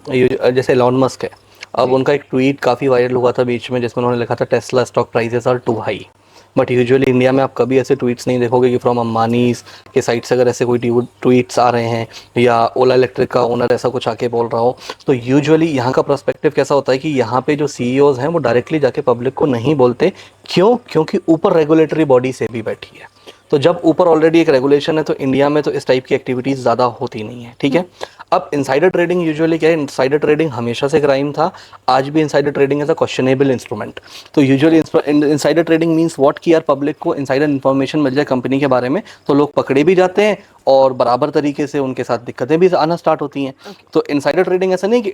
जैसे एलॉन मस्क है, अब उनका एक ट्वीट काफ़ी वायरल हुआ था बीच में जिसमें उन्होंने लिखा था Tesla stock prices are too high. But usually India में आप कभी ऐसे ट्वीट्स नहीं देखोगे कि फ्रॉम अम्बानीज के साइड से अगर ऐसे कोई ट्वीट्स आ रहे हैं या ओला इलेक्ट्रिक का ओनर ऐसा कुछ आके बोल रहा हो। तो यूजुअली यहाँ का पर्सपेक्टिव कैसा होता है कि यहाँ पे जो सीईओज हैं वो डायरेक्टली जाके पब्लिक को नहीं बोलते। क्यों? क्योंकि ऊपर रेगुलेटरी बॉडी से भी बैठी है, तो जब ऊपर ऑलरेडी एक रेगुलेशन है तो इंडिया में तो इस टाइप की एक्टिविटीज ज़्यादा होती नहीं है। ठीक है, अब इनसाइडर ट्रेडिंग यूजुअली क्या है, इनसाइडर ट्रेडिंग हमेशा से क्राइम था, आज भी insider trading as a questionable instrument. तो usually insider trading means what कि यार पब्लिक को इनसाइडर इन्फॉर्मेशन मिल जाए कंपनी के बारे में तो लोग पकड़े भी जाते हैं और बराबर तरीके से उनके साथ दिक्कतें भी आना स्टार्ट होती हैं। तो इनसाइडर ट्रेडिंग ऐसा नहीं कि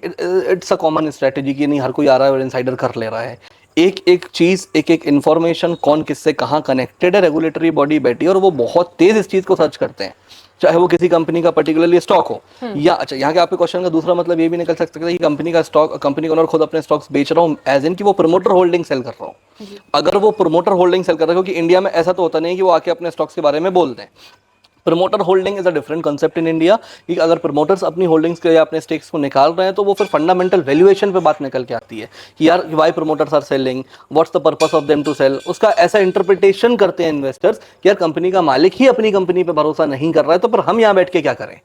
इट्स अ कॉमन स्ट्रेटेजी कि नहीं हर कोई आ रहा है और इनसाइडर कर ले रहा है। एक एक चीज, एक एक इन्फॉर्मेशन कौन किससे कहाँ कनेक्टेड है, रेगुलेटरी बॉडी बैठी है और वो बहुत तेज इस चीज को सर्च करते हैं, चाहे वो किसी कंपनी का पर्टिकुलरली स्टॉक हो या अच्छा यहाँ के आपके क्वेश्चन का दूसरा मतलब ये भी निकल सकता है कि कंपनी का स्टॉक, कंपनी का ओनर खुद अपने स्टॉक्स बेच रहा हूँ एज इन कि वो प्रमोटर होल्डिंग सेल कर रहा हूँ। अगर वो प्रमोटर होल्डिंग सेल कर रहा है, क्योंकि इंडिया में ऐसा तो होता नहीं है कि वो आके अपने स्टॉक्स के बारे में बोल दें। Promoter holding is a different concept in India कि अगर प्रमोटर्स अपनी होल्डिंग्स के या अपने स्टेक्स को निकाल रहे हैं तो वो फिर फंडामेंटल वैल्यूएशन पे बात निकल के आती है कि यार why promoters are selling, what's the purpose of them to sell. उसका ऐसा इंटरप्रिटेशन करते हैं इन्वेस्टर्स कि यार कंपनी का मालिक ही अपनी कंपनी पे भरोसा नहीं कर रहा है तो फिर हम यहाँ बैठ के क्या करें।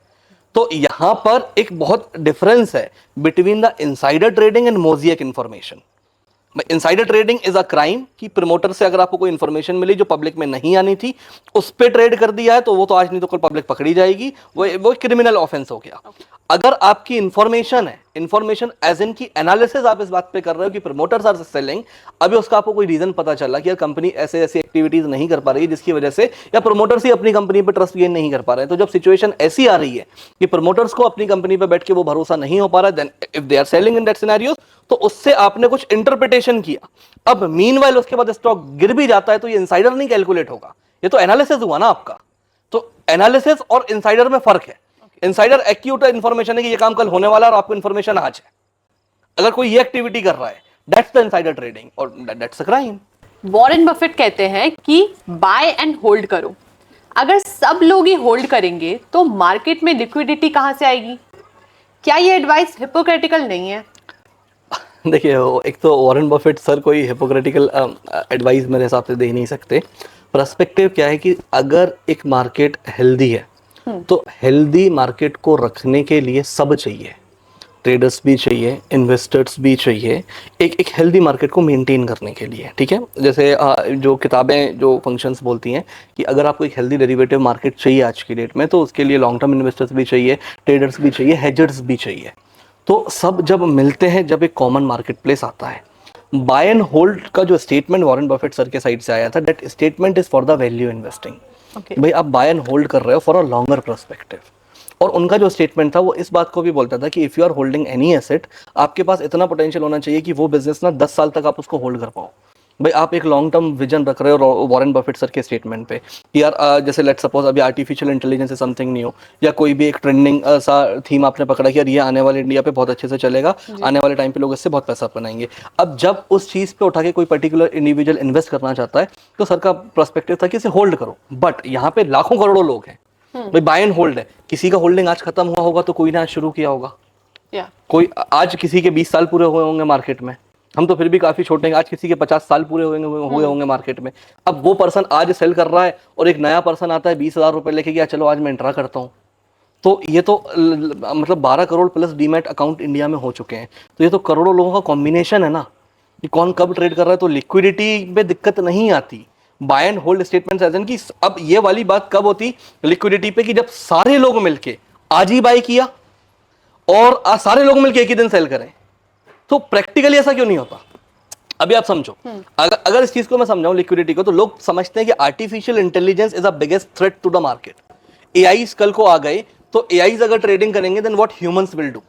तो यहाँ पर एक बहुत डिफरेंस है between the insider trading and mosaic information. Insider trading is a crime कि प्रमोटर से अगर आपको कोई इन्फॉर्मेशन मिली जो पब्लिक में नहीं आनी थी उस पे ट्रेड कर दिया है तो वो तो आज नहीं तो कल पब्लिक पकड़ी जाएगी, वो क्रिमिनल ऑफेंस हो गया। अगर आपकी इन्फॉर्मेशन है, इन्फॉर्मेशन एज इन की एनालिसिस आप इस बात पे कर रहे हो कि प्रमोटर्स आर सेलिंग, अभी उसका आपको कोई रीजन पता चला कि यार कंपनी ऐसे ऐसी एक्टिविटीज नहीं कर पा रही है जिसकी वजह से या प्रमोटर्स ही अपनी कंपनी पे ट्रस्ट गेन नहीं कर पा रहे हैं, तो जब सिचुएशन ऐसी आ रही है कि प्रमोटर्स को अपनी कंपनी पे बैठ के वो भरोसा नहीं हो पा रहा है, then if they are selling in that scenario तो उससे आपने कुछ इंटरप्रिटेशन किया। अब मीनवाइल उसके बाद स्टॉक गिर भी जाता है तो ये इनसाइडर नहीं कैलकुलेट होगा, ये तो एनालिसिस हुआ ना आपका। तो एनालिसिस और इनसाइडर में फर्क है। इनसाइडर एक्यूट इन्फॉर्मेशन है कि ये काम कल होने वाला है और आपको इन्फॉर्मेशन आज है। अगर कोई ये एक्टिविटी कर रहा है दैट्स द इनसाइडर ट्रेडिंग और that's a crime. Warren Buffett कहते हैं कि बाय एंड होल्ड करो। अगर सब लोग ही होल्ड करेंगे तो मार्केट में लिक्विडिटी कहां से आएगी? क्या ये एडवाइस हिपोक्रेटिकल नहीं है? देखिए एक तो वॉरेन बफेट सर कोई हिपोक्रेटिकल एडवाइस मेरे हिसाब से दे नहीं सकते। पर्सपेक्टिव क्या है कि अगर एक मार्केट हेल्दी है तो हेल्दी मार्केट को रखने के लिए सब चाहिए, ट्रेडर्स भी चाहिए, इन्वेस्टर्स भी चाहिए, एक हेल्दी मार्केट को मेंटेन करने के लिए। ठीक है, जैसे जो किताबें जो फंक्शंस बोलती हैं कि अगर आपको एक हेल्दी डेरिवेटिव मार्केट चाहिए आज की डेट में तो उसके लिए लॉन्ग टर्म इन्वेस्टर्स भी चाहिए, ट्रेडर्स भी चाहिए, हेजर्स भी चाहिए। तो सब जब मिलते हैं, जब एक कॉमन मार्केट प्लेस आता है, बाय एंड होल्ड का जो स्टेटमेंट वॉरेन बफेट सर के साइड से आया था, that statement is for the value investing. भाई आप बाय एंड होल्ड कर रहे हो फॉर अ लॉन्गर पर्सपेक्टिव। और उनका जो स्टेटमेंट था वो इस बात को भी बोलता था कि if you are holding any asset, आपके पास इतना पोटेंशियल होना चाहिए कि वो बिजनेस ना 10 साल तक आप उसको होल्ड कर पाओ। भाई आप एक लॉन्ग टर्म विजन रख रहे हो वॉरेन बफेट सर के स्टेटमेंट पे कि यार जैसे लेट सपोज अभी artificial intelligence is something new, या कोई भी एक ट्रेंडिंग सा थीम आपने पकड़ा कि यार ये आने वाले इंडिया पे बहुत अच्छे से चलेगा, आने वाले टाइम पे लोग इससे बहुत पैसा बनाएंगे। अब जब उस चीज़ पे उठा के कोई पर्टिकुलर इंडिविजुअल इन्वेस्ट करना चाहता है तो सर का पर्सपेक्टिव था कि इसे होल्ड करो, बट यहाँ पे लाखों करोड़ों लोग हैं, भाई बाय एंड होल्ड है। किसी का होल्डिंग आज खत्म हुआ होगा तो कोई ने आज शुरू किया होगा, कोई आज किसी के 20 साल पूरे हुए होंगे मार्केट में, हम तो फिर भी काफी छोटे हैं, आज किसी के 50 साल पूरे हुए होंगे मार्केट में। अब वो पर्सन आज सेल कर रहा है और एक नया पर्सन आता है 20,000 रुपए लेके गया, चलो आज मैं इंट्रा करता हूँ, तो ये तो मतलब 12 crore plus demat account India में हो चुके हैं। तो ये तो करोड़ों लोगों का कॉम्बिनेशन है ना कि कौन कब ट्रेड कर रहा है। तो लिक्विडिटी पे दिक्कत नहीं आती, buy and hold statement as an की। अब ये वाली बात कब होती लिक्विडिटी पे कि जब सारे लोग मिलके आज ही बाय किया और आज सारे लोग मिलके एक ही दिन सेल करें। तो प्रैक्टिकली ऐसा क्यों नहीं होता? अभी आप समझो, अगर इस चीज को मैं समझाऊं लिक्विडिटी को, तो लोग समझते हैं कि artificial intelligence is a biggest threat to the market. AIs कल को आ गए तो एआईज अगर ट्रेडिंग करेंगे then what humans will do.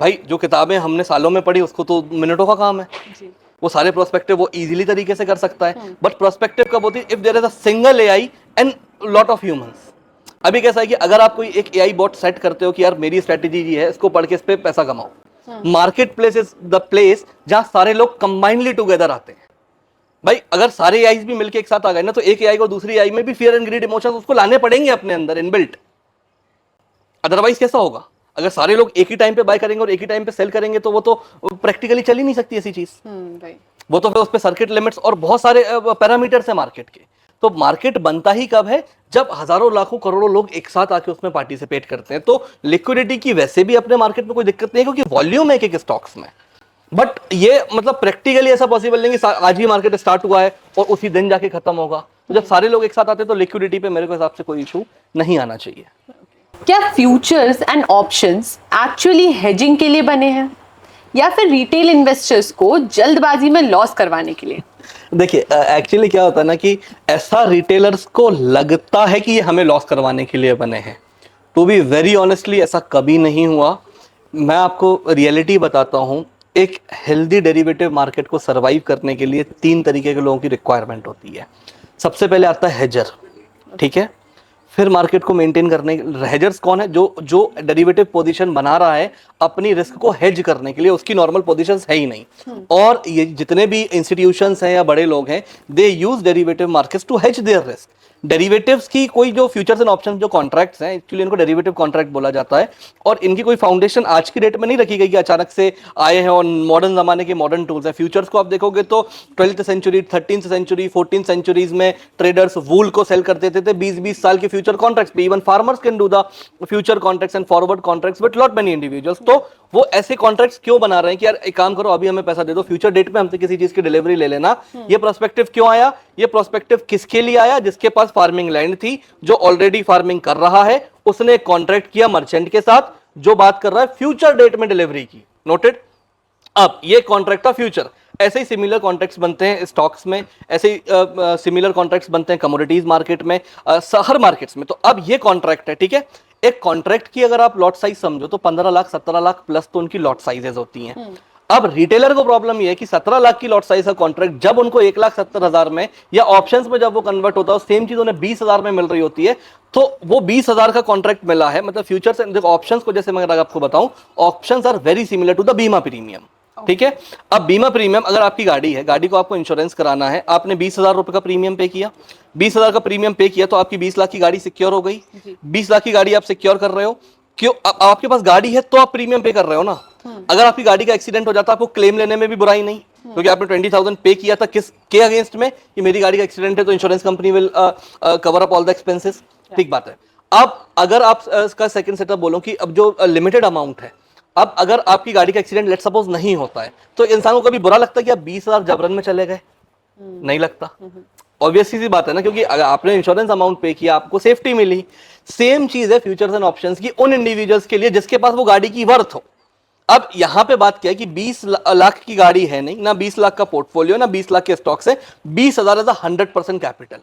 भाई जो किताबें हमने सालों में पढ़ी उसको तो मिनटों का काम है जी। वो सारे प्रोस्पेक्टिव वो इजीली तरीके से कर सकता है, बट प्रोस्पेक्टिव कब होती है? If there is a single AI and lot of humans. अभी कैसा है कि अगर आप कोई एक एआई बॉट सेट करते हो कि यार मेरी स्ट्रेटेजी ये है, इसको पढ़ के इस पे पैसा कमाओ, market place is the place जहां सारे लोग कंबाइनली टुगेदर आते हैं। भाई अगर सारे एआईज भी मिलके एक साथ आ गए ना, तो एक एआई को दूसरी एआई में भी फियर एंड ग्रीड इमोशंस उसको लाने पड़ेंगे अपने अंदर इनबिल्ट। अदरवाइज कैसा होगा? अगर सारे लोग एक ही टाइम पे बाय करेंगे और एक ही टाइम पे सेल करेंगे तो वो तो प्रैक्टिकली चल ही नहीं सकती ऐसी चीज। वो तो फिर उस पे सर्किट लिमिट्स और बहुत सारे पैरामीटर्स है मार्केट के। तो मार्केट बनता ही कब है? जब हजारों लाखों करोड़ों लोग एक साथ आके उसमें पार्टिसिपेट करते हैं। तो लिक्विडिटी की वैसे भी अपने मार्केट में कोई दिक्कत नहीं है क्योंकि वॉल्यूम है एक स्टॉक्स में, बट ये मतलब प्रैक्टिकली ऐसा पॉसिबल नहीं कि आज ही मार्केट स्टार्ट हुआ है और उसी दिन जाके खत्म होगा। तो जब सारे लोग एक साथ आते हैं तो लिक्विडिटी पे मेरे को हिसाब से कोई इशू नहीं आना चाहिए। क्या futures and options actually hedging के लिए बने हैं या फिर रिटेल इन्वेस्टर्स को जल्दबाजी में लॉस करवाने के लिए? देखिए एक्चुअली क्या होता है ना कि ऐसा रिटेलर्स को लगता है कि ये हमें लॉस करवाने के लिए बने हैं। टू बी वेरी ऑनेस्टली ऐसा कभी नहीं हुआ। मैं आपको रियलिटी बताता हूँ। एक हेल्दी डेरिवेटिव मार्केट को सरवाइव करने के लिए 3 तरीके के लोगों की रिक्वायरमेंट होती है। सबसे पहले आता है हेजर, ठीक है। फिर मार्केट को मेंटेन करने, हेजर्स कौन है? जो डेरिवेटिव पोजीशन बना रहा है अपनी रिस्क को हेज करने के लिए, उसकी नॉर्मल पोजीशंस है ही नहीं। और ये जितने भी इंस्टीट्यूशंस हैं या बड़े लोग हैं, they use derivative markets to hedge their risk. Derivatives की कोई जो फ्यूचर्स एंड ऑप्शंस जो कॉन्ट्रैक्ट्स हैं, एक्चुअली इनको डेरिवेटिव कॉन्ट्रैक्ट बोला जाता है। और इनकी कोई फाउंडेशन आज की डेट में नहीं रखी गई कि अचानक से आए हैं और मॉडर्न जमाने के मॉडर्न टूल्स हैं। फ्यूचर्स को आप देखोगे तो 12th century, 13th century, 14th centuries में ट्रेडर्स वूल को सेल कर देते थे 20-20 साल के फ्यूचर कॉन्ट्रैक्ट्स पे। Even farmers can do the future contracts and forward contracts but not many individuals. तो वो ऐसे कॉन्ट्रैक्ट्स क्यों बना रहे हैं कि यार एक काम करो, अभी हमें पैसा दे दो, फ्यूचर डेट में हमसे किसी चीज की डिलीवरी ले लेना। ये प्रोस्पेक्टिव क्यों आया? ये प्रोस्पेक्टिव किसके लिए आया? जिसके पास फार्मिंग लैंड थी, जो ऑलरेडी फार्मिंग कर रहा है, उसने एक कॉन्ट्रैक्ट किया मर्चेंट के साथ जो बात कर रहा है फ्यूचर डेट में डिलीवरी की। नोटेड? अब ये कॉन्ट्रैक्ट था फ्यूचर। ऐसे ही सिमिलर कॉन्ट्रैक्ट्स बनते हैं स्टॉक्स में, ऐसे ही सिमिलर कॉन्ट्रैक्ट्स बनते हैं कमोडिटीज मार्केट में, हर मार्केट्स में। तो अब ये कॉन्ट्रैक्ट है, ठीक है। एक कॉन्ट्रैक्ट की अगर आप लॉट साइज समझो तो 15 लाख 17 लाख प्लस तो उनकी लॉट साइजेस होती हैं। अब रिटेलर को प्रॉब्लम ये है कि 17 लाख की लॉट साइज का कॉन्ट्रैक्ट जब उनको 1,70,000 में या ऑप्शंस में जब वो कन्वर्ट होता है, सेम चीज उन्हें 20,000 में मिल रही होती है। तो वो 20,000 का कॉन्ट्रैक्ट मिला है, मतलब फ्यूचर्स एंड ऑप्शंस को, जैसे मैं अगर आपको बताऊं, options are very similar to the bima premium, ठीक है। अब बीमा प्रीमियम, अगर आपकी गाड़ी है, गाड़ी को आपको इंश्योरेंस कराना है, आपने 20,000 रुपए का प्रीमियम पे किया, 20,000 का प्रीमियम पे किया तो आपकी 20 लाख की गाड़ी सिक्योर हो गई। 20 लाख की गाड़ी आप सिक्योर कर रहे हो, क्यों? आपके पास गाड़ी है तो आप प्रीमियम पे कर रहे हो ना। अगर आपकी गाड़ी का एक्सीडेंट हो जाता है, आपको क्लेम लेने में भी बुराई नहीं, क्योंकि आपने 20,000 पे किया था किसके अगेंस्ट में कि मेरी गाड़ी का एक्सीडेंट है, तो insurance company will cover up all the expenses. ठीक बात है। अब अगर आप इसका सेकंड सेटअप बोलो कि अब जो लिमिटेड अमाउंट है, अब अगर आपकी गाड़ी का एक्सीडेंट लेट सपोज नहीं होता है, तो इंसान को कभी बुरा लगता है कि आप 20,000 जबरन में चले गए? नहीं लगता। ऑब्वियसली सी बात है ना, क्योंकि अगर आपने इंश्योरेंस अमाउंट पे किया, आपको सेफ्टी मिली। सेम चीज है फ्यूचर्स एंड ऑप्शंस की उन इंडिविजुअल्स के लिए जिसके पास वो गाड़ी की वर्थ हो। अब यहां पे बात क्या है कि 20 लाख की गाड़ी है नहीं ना, 20 लाख का पोर्टफोलियो ना, 20 लाख के स्टॉक्स है, 20,000 एज 100% कैपिटल।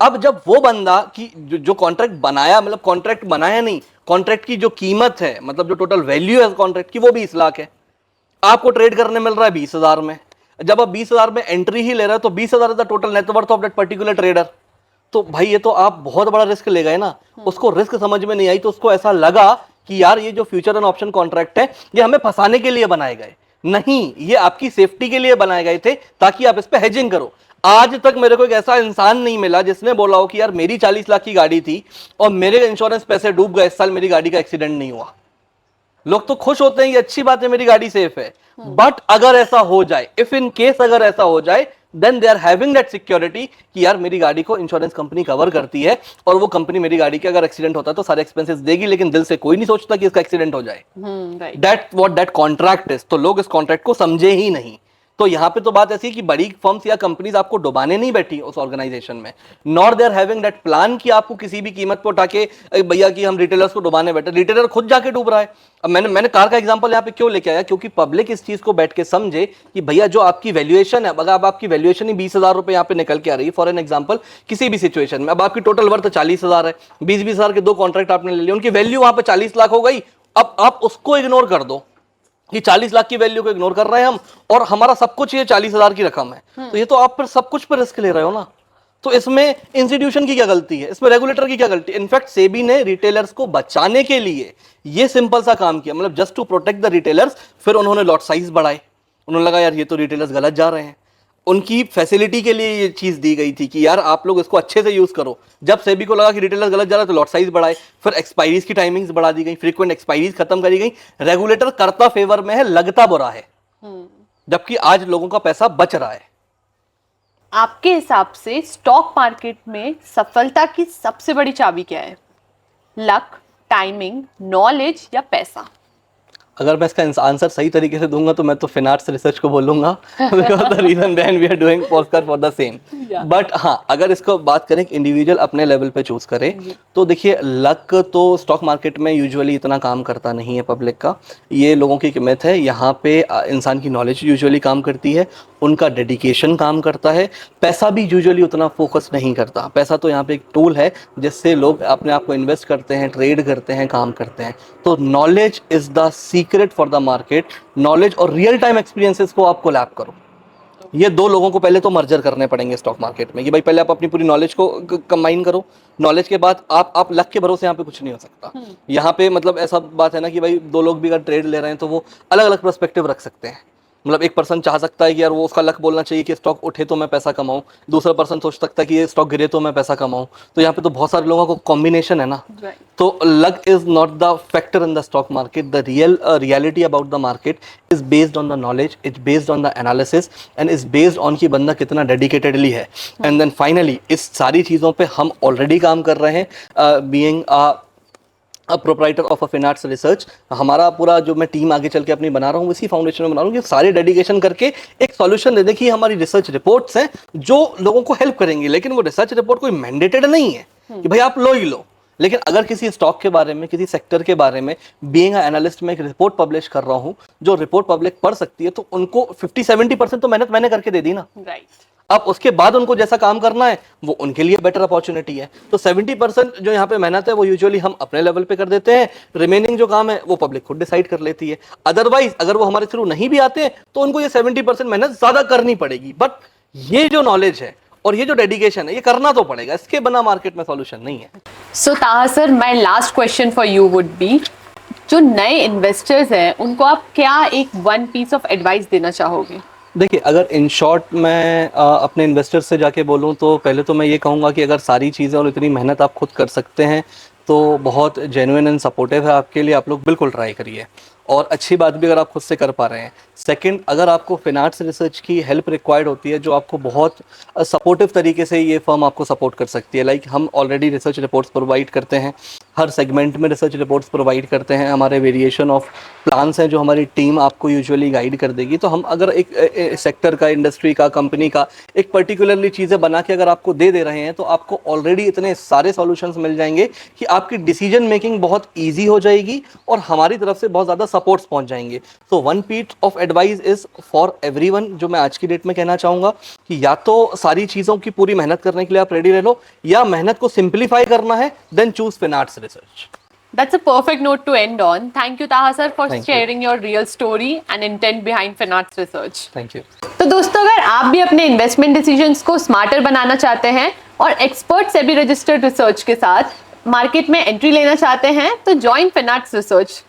अब जब वो बंदा की जो कॉन्ट्रैक्ट बनाया, मतलब कॉन्ट्रैक्ट बनाया नहीं, कॉन्ट्रैक्ट की जो कीमत है, मतलब जो टोटल वैल्यू है कॉन्ट्रैक्ट की, वो 20 लाख है, आपको ट्रेड करने मिल रहा है 20,000 में। जब आप 20,000 में एंट्री ही ले रहे हो तो 20,000 is the total net worth of that particular trader. तो भाई ये तो आप बहुत बड़ा रिस्क ले गए ना। उसको रिस्क समझ में नहीं आई, तो उसको ऐसा लगा कि यार ये जो फ्यूचर एंड ऑप्शन कॉन्ट्रैक्ट है ये हमें फंसाने के लिए बनाए गए। नहीं, ये आपकी सेफ्टी के लिए बनाए गए थे ताकि आप इस पे हेजिंग करो। आज तक मेरे को एक ऐसा इंसान नहीं मिला जिसने बोला हो कि यार मेरी 40 लाख की गाड़ी थी और मेरे इंश्योरेंस पैसे डूब गए, इस साल मेरी गाड़ी का एक्सीडेंट नहीं हुआ। लोग तो खुश होते हैं, ये अच्छी बात है, मेरी गाड़ी सेफ है। बट अगर ऐसा हो जाए, इफ इन केस अगर ऐसा हो जाए, then they are having that security कि यार मेरी गाड़ी को इंश्योरेंस कंपनी कवर करती है और वो कंपनी मेरी गाड़ी के अगर एक्सीडेंट होता है तो सारे एक्सपेंसेस देगी, लेकिन दिल से कोई नहीं सोचता कि इसका एक्सीडेंट हो जाए। That what that contract is. तो लोग इस कॉन्ट्रैक्ट को समझे ही नहीं। तो यहां पे तो बात ऐसी है कि बड़ी फर्म्स या कंपनीज आपको डुबाने नहीं बैठी उस ऑर्गेनाइजेशन में, nor they are having that plan कि आपको किसी भी कीमत पर उठा के भैया कि हम रिटेलर्स को डुबाने बैठे। रिटेलर खुद जाके डूब रहा है। अब मैंने कार का एग्जांपल यहाँ पे क्यों लेके आया, क्योंकि पब्लिक इस चीज को बैठ के समझे कि भैया जो आपकी वैल्यूएशन है, अगर अब आपकी वैल्यूएशन ही 20,000 रुपए यहाँ पे निकल के आ रही है फॉर एन एग्जांपल किसी भी सिचुएशन में, अब आपकी टोटल वर्थ 40,000 है, 20,000 के 2 कॉन्ट्रैक्ट आपने ले लिए, उनकी वैल्यू वहां पे 40 लाख हो गई। अब आप उसको इग्नोर कर दो कि 40 लाख की वैल्यू को इग्नोर कर रहे हैं हम, और हमारा सब कुछ ये 40,000 की रकम है, तो ये तो आप फिर सब कुछ पर रिस्क ले रहे हो ना। तो इसमें इंस्टीट्यूशन की क्या गलती है, इसमें रेगुलेटर की क्या गलती है? इनफैक्ट सेबी ने रिटेलर्स को बचाने के लिए ये सिंपल सा काम किया, मतलब just to protect the retailers. फिर उन्होंने लॉट साइज बढ़ाए, उन्होंने लगा यार ये तो रिटेलर्स गलत जा रहे हैं, उनकी फैसिलिटी के लिए ये चीज दी गई थी कि यार आप लोग इसको अच्छे से यूज करो। जब सेबी को लगा कि रिटेलर गलत जा रहा है तो लॉट साइज बढ़ाए, फिर एक्सपायरीज की टाइमिंग्स बढ़ा दी गई, फ्रीक्वेंट एक्सपायरीज खत्म करी गई। रेगुलेटर करता फेवर में है, लगता बुरा है, जबकि आज लोगों का पैसा बच रहा है। आपके हिसाब से स्टॉक मार्केट में सफलता की सबसे बड़ी चाबी क्या है? लक, टाइमिंग, नॉलेज या पैसा? अगर मैं इसका आंसर सही तरीके से दूंगा तो मैं तो फिनार्ट्स रिसर्च को बोलूंगा, because the reason behind we are doing podcast for the same. But हाँ, अगर इसको बात करें इंडिविजुअल अपने लेवल पे चूज करे, तो देखिए लक तो स्टॉक मार्केट में यूजुअली इतना काम करता नहीं है पब्लिक का, ये लोगों की कीमत है। यहाँ पे इंसान की नॉलेज यूजुअली काम करती है, उनका डेडिकेशन काम करता है, पैसा भी यूजुअली उतना फोकस नहीं करता। पैसा तो यहाँ पे एक टूल है जिससे लोग अपने आप को इन्वेस्ट करते हैं, ट्रेड करते हैं, काम करते हैं। तो knowledge is the secret for the market. Knowledge और रियल टाइम एक्सपीरियंसेस को आप कोलैब करो। ये दो लोगों को पहले तो मर्जर करने पड़ेंगे स्टॉक मार्केट में, कि भाई पहले आप अपनी पूरी नॉलेज को कंबाइन करो, नॉलेज के बाद आप लक के भरोसे यहाँ पे कुछ नहीं हो सकता। यहाँ पे मतलब ऐसा बात है ना कि भाई दो लोग भी अगर ट्रेड ले रहे हैं तो वो अलग अलग पर्सपेक्टिव रख सकते हैं। मतलब एक पर्सन चाह सकता है कि यार वो उसका लक बोलना चाहिए कि स्टॉक उठे तो मैं पैसा कमाऊं, दूसरा पर्सन सोच सकता है कि ये स्टॉक गिरे तो मैं पैसा कमाऊं। तो यहाँ पे तो बहुत सारे लोगों को कॉम्बिनेशन है ना। तो luck is not the factor in the stock market. The reality about the market is based on the knowledge, is based on the analysis and is based on कि बंदा कितना डेडिकेटेडली है। एंड देन फाइनली इस सारी चीज़ों पे हम already काम कर रहे हैं, being proprietor of a Finarts research. हमारा पूरा जो मैं टीम आगे चल के अपनी बना रहा हूँ इसी फाउंडेशन में बना रहा हूँ, कि सारे डेडिकेशन करके एक सॉल्यूशन दे दें। कि हमारी रिसर्च रिपोर्ट्स हैं जो लोगों को हेल्प करेंगी, लेकिन वो रिसर्च रिपोर्ट कोई मैंडेटेड नहीं है कि भाई आप लो ही लो। लेकिन अगर किसी स्टॉक के बारे में, किसी सेक्टर के बारे में बीइंग एनालिस्ट में एक रिपोर्ट पब्लिश कर रहा हूँ जो रिपोर्ट पब्लिक पढ़ सकती है, तो उनको 50-70% तो मेहनत मैंने करके दे दी ना। अब उसके बाद उनको जैसा काम करना है वो उनके लिए बेटर अपॉर्चुनिटी है। तो 70% जो यहाँ पे मेहनत है वो यूजुअली हम अपने लेवल पे कर देते हैं, रिमेनिंग जो काम है वो पब्लिक खुद डिसाइड कर लेती है। अदरवाइज अगर वो हमारे थ्रू नहीं भी आते हैं तो उनको ये 70% मेहनत ज्यादा करनी पड़ेगी। बट ये जो नॉलेज है और ये जो डेडिकेशन है ये करना तो पड़ेगा, इसके बिना मार्केट में सॉल्यूशन नहीं है। सो Taha sir, my last question for you would be, जो नए इन्वेस्टर्स हैं उनको आप क्या एक वन पीस ऑफ एडवाइस देना चाहोगे? देखिए, अगर इन शॉर्ट मैं अपने इन्वेस्टर से जाके बोलूं तो पहले तो मैं ये कहूँगा कि अगर सारी चीज़ें और इतनी मेहनत आप खुद कर सकते हैं तो बहुत जेन्युइन एंड सपोर्टिव है आपके लिए, आप लोग बिल्कुल ट्राई करिए। और अच्छी बात भी अगर आप खुद से कर पा रहे हैं। सेकंड, अगर आपको फिनार्ट्स रिसर्च की हेल्प रिक्वायर्ड होती है, जो आपको बहुत सपोर्टिव तरीके से ये फर्म आपको सपोर्ट कर सकती है। लाइक हम ऑलरेडी रिसर्च रिपोर्ट्स प्रोवाइड करते हैं, हर सेगमेंट में रिसर्च रिपोर्ट्स प्रोवाइड करते हैं, हमारे वेरिएशन ऑफ प्लान्स हैं जो हमारी टीम आपको यूजुअली गाइड कर देगी। तो हम अगर एक सेक्टर का, इंडस्ट्री का, कंपनी का एक पर्टिकुलरली चीज़ें बना के अगर आपको दे रहे हैं तो आपको ऑलरेडी इतने सारे सॉल्यूशंस मिल जाएंगे कि आपकी डिसीजन मेकिंग बहुत ईजी हो जाएगी और हमारी तरफ से बहुत ज़्यादा सपोर्ट्स पहुंच जाएंगे। So one piece of advice is for everyone, जो मैं आज की डेट में कहना चाहूंगा कि या तो सारी चीजों की पूरी मेहनत करने के लिए आप रेडी रह लो, या मेहनत को सिंप्लीफाई करना है, then choose Finarts research. That's a perfect note to end on. Thank you, Taha sir, for Thank you. sharing your real story and intent behind Finarts Research. Thank you. तो दोस्तों, अगर आप भी अपने इन्वेस्टमेंट डिसीजंस को smarter बनाना चाहते हैं और एक्सपर्ट सेबी रजिस्टर्ड रिसर्च के साथ मार्केट में एंट्री लेना चाहते हैं, तो ज्वाइन फिनार्ट्स रिसर्च।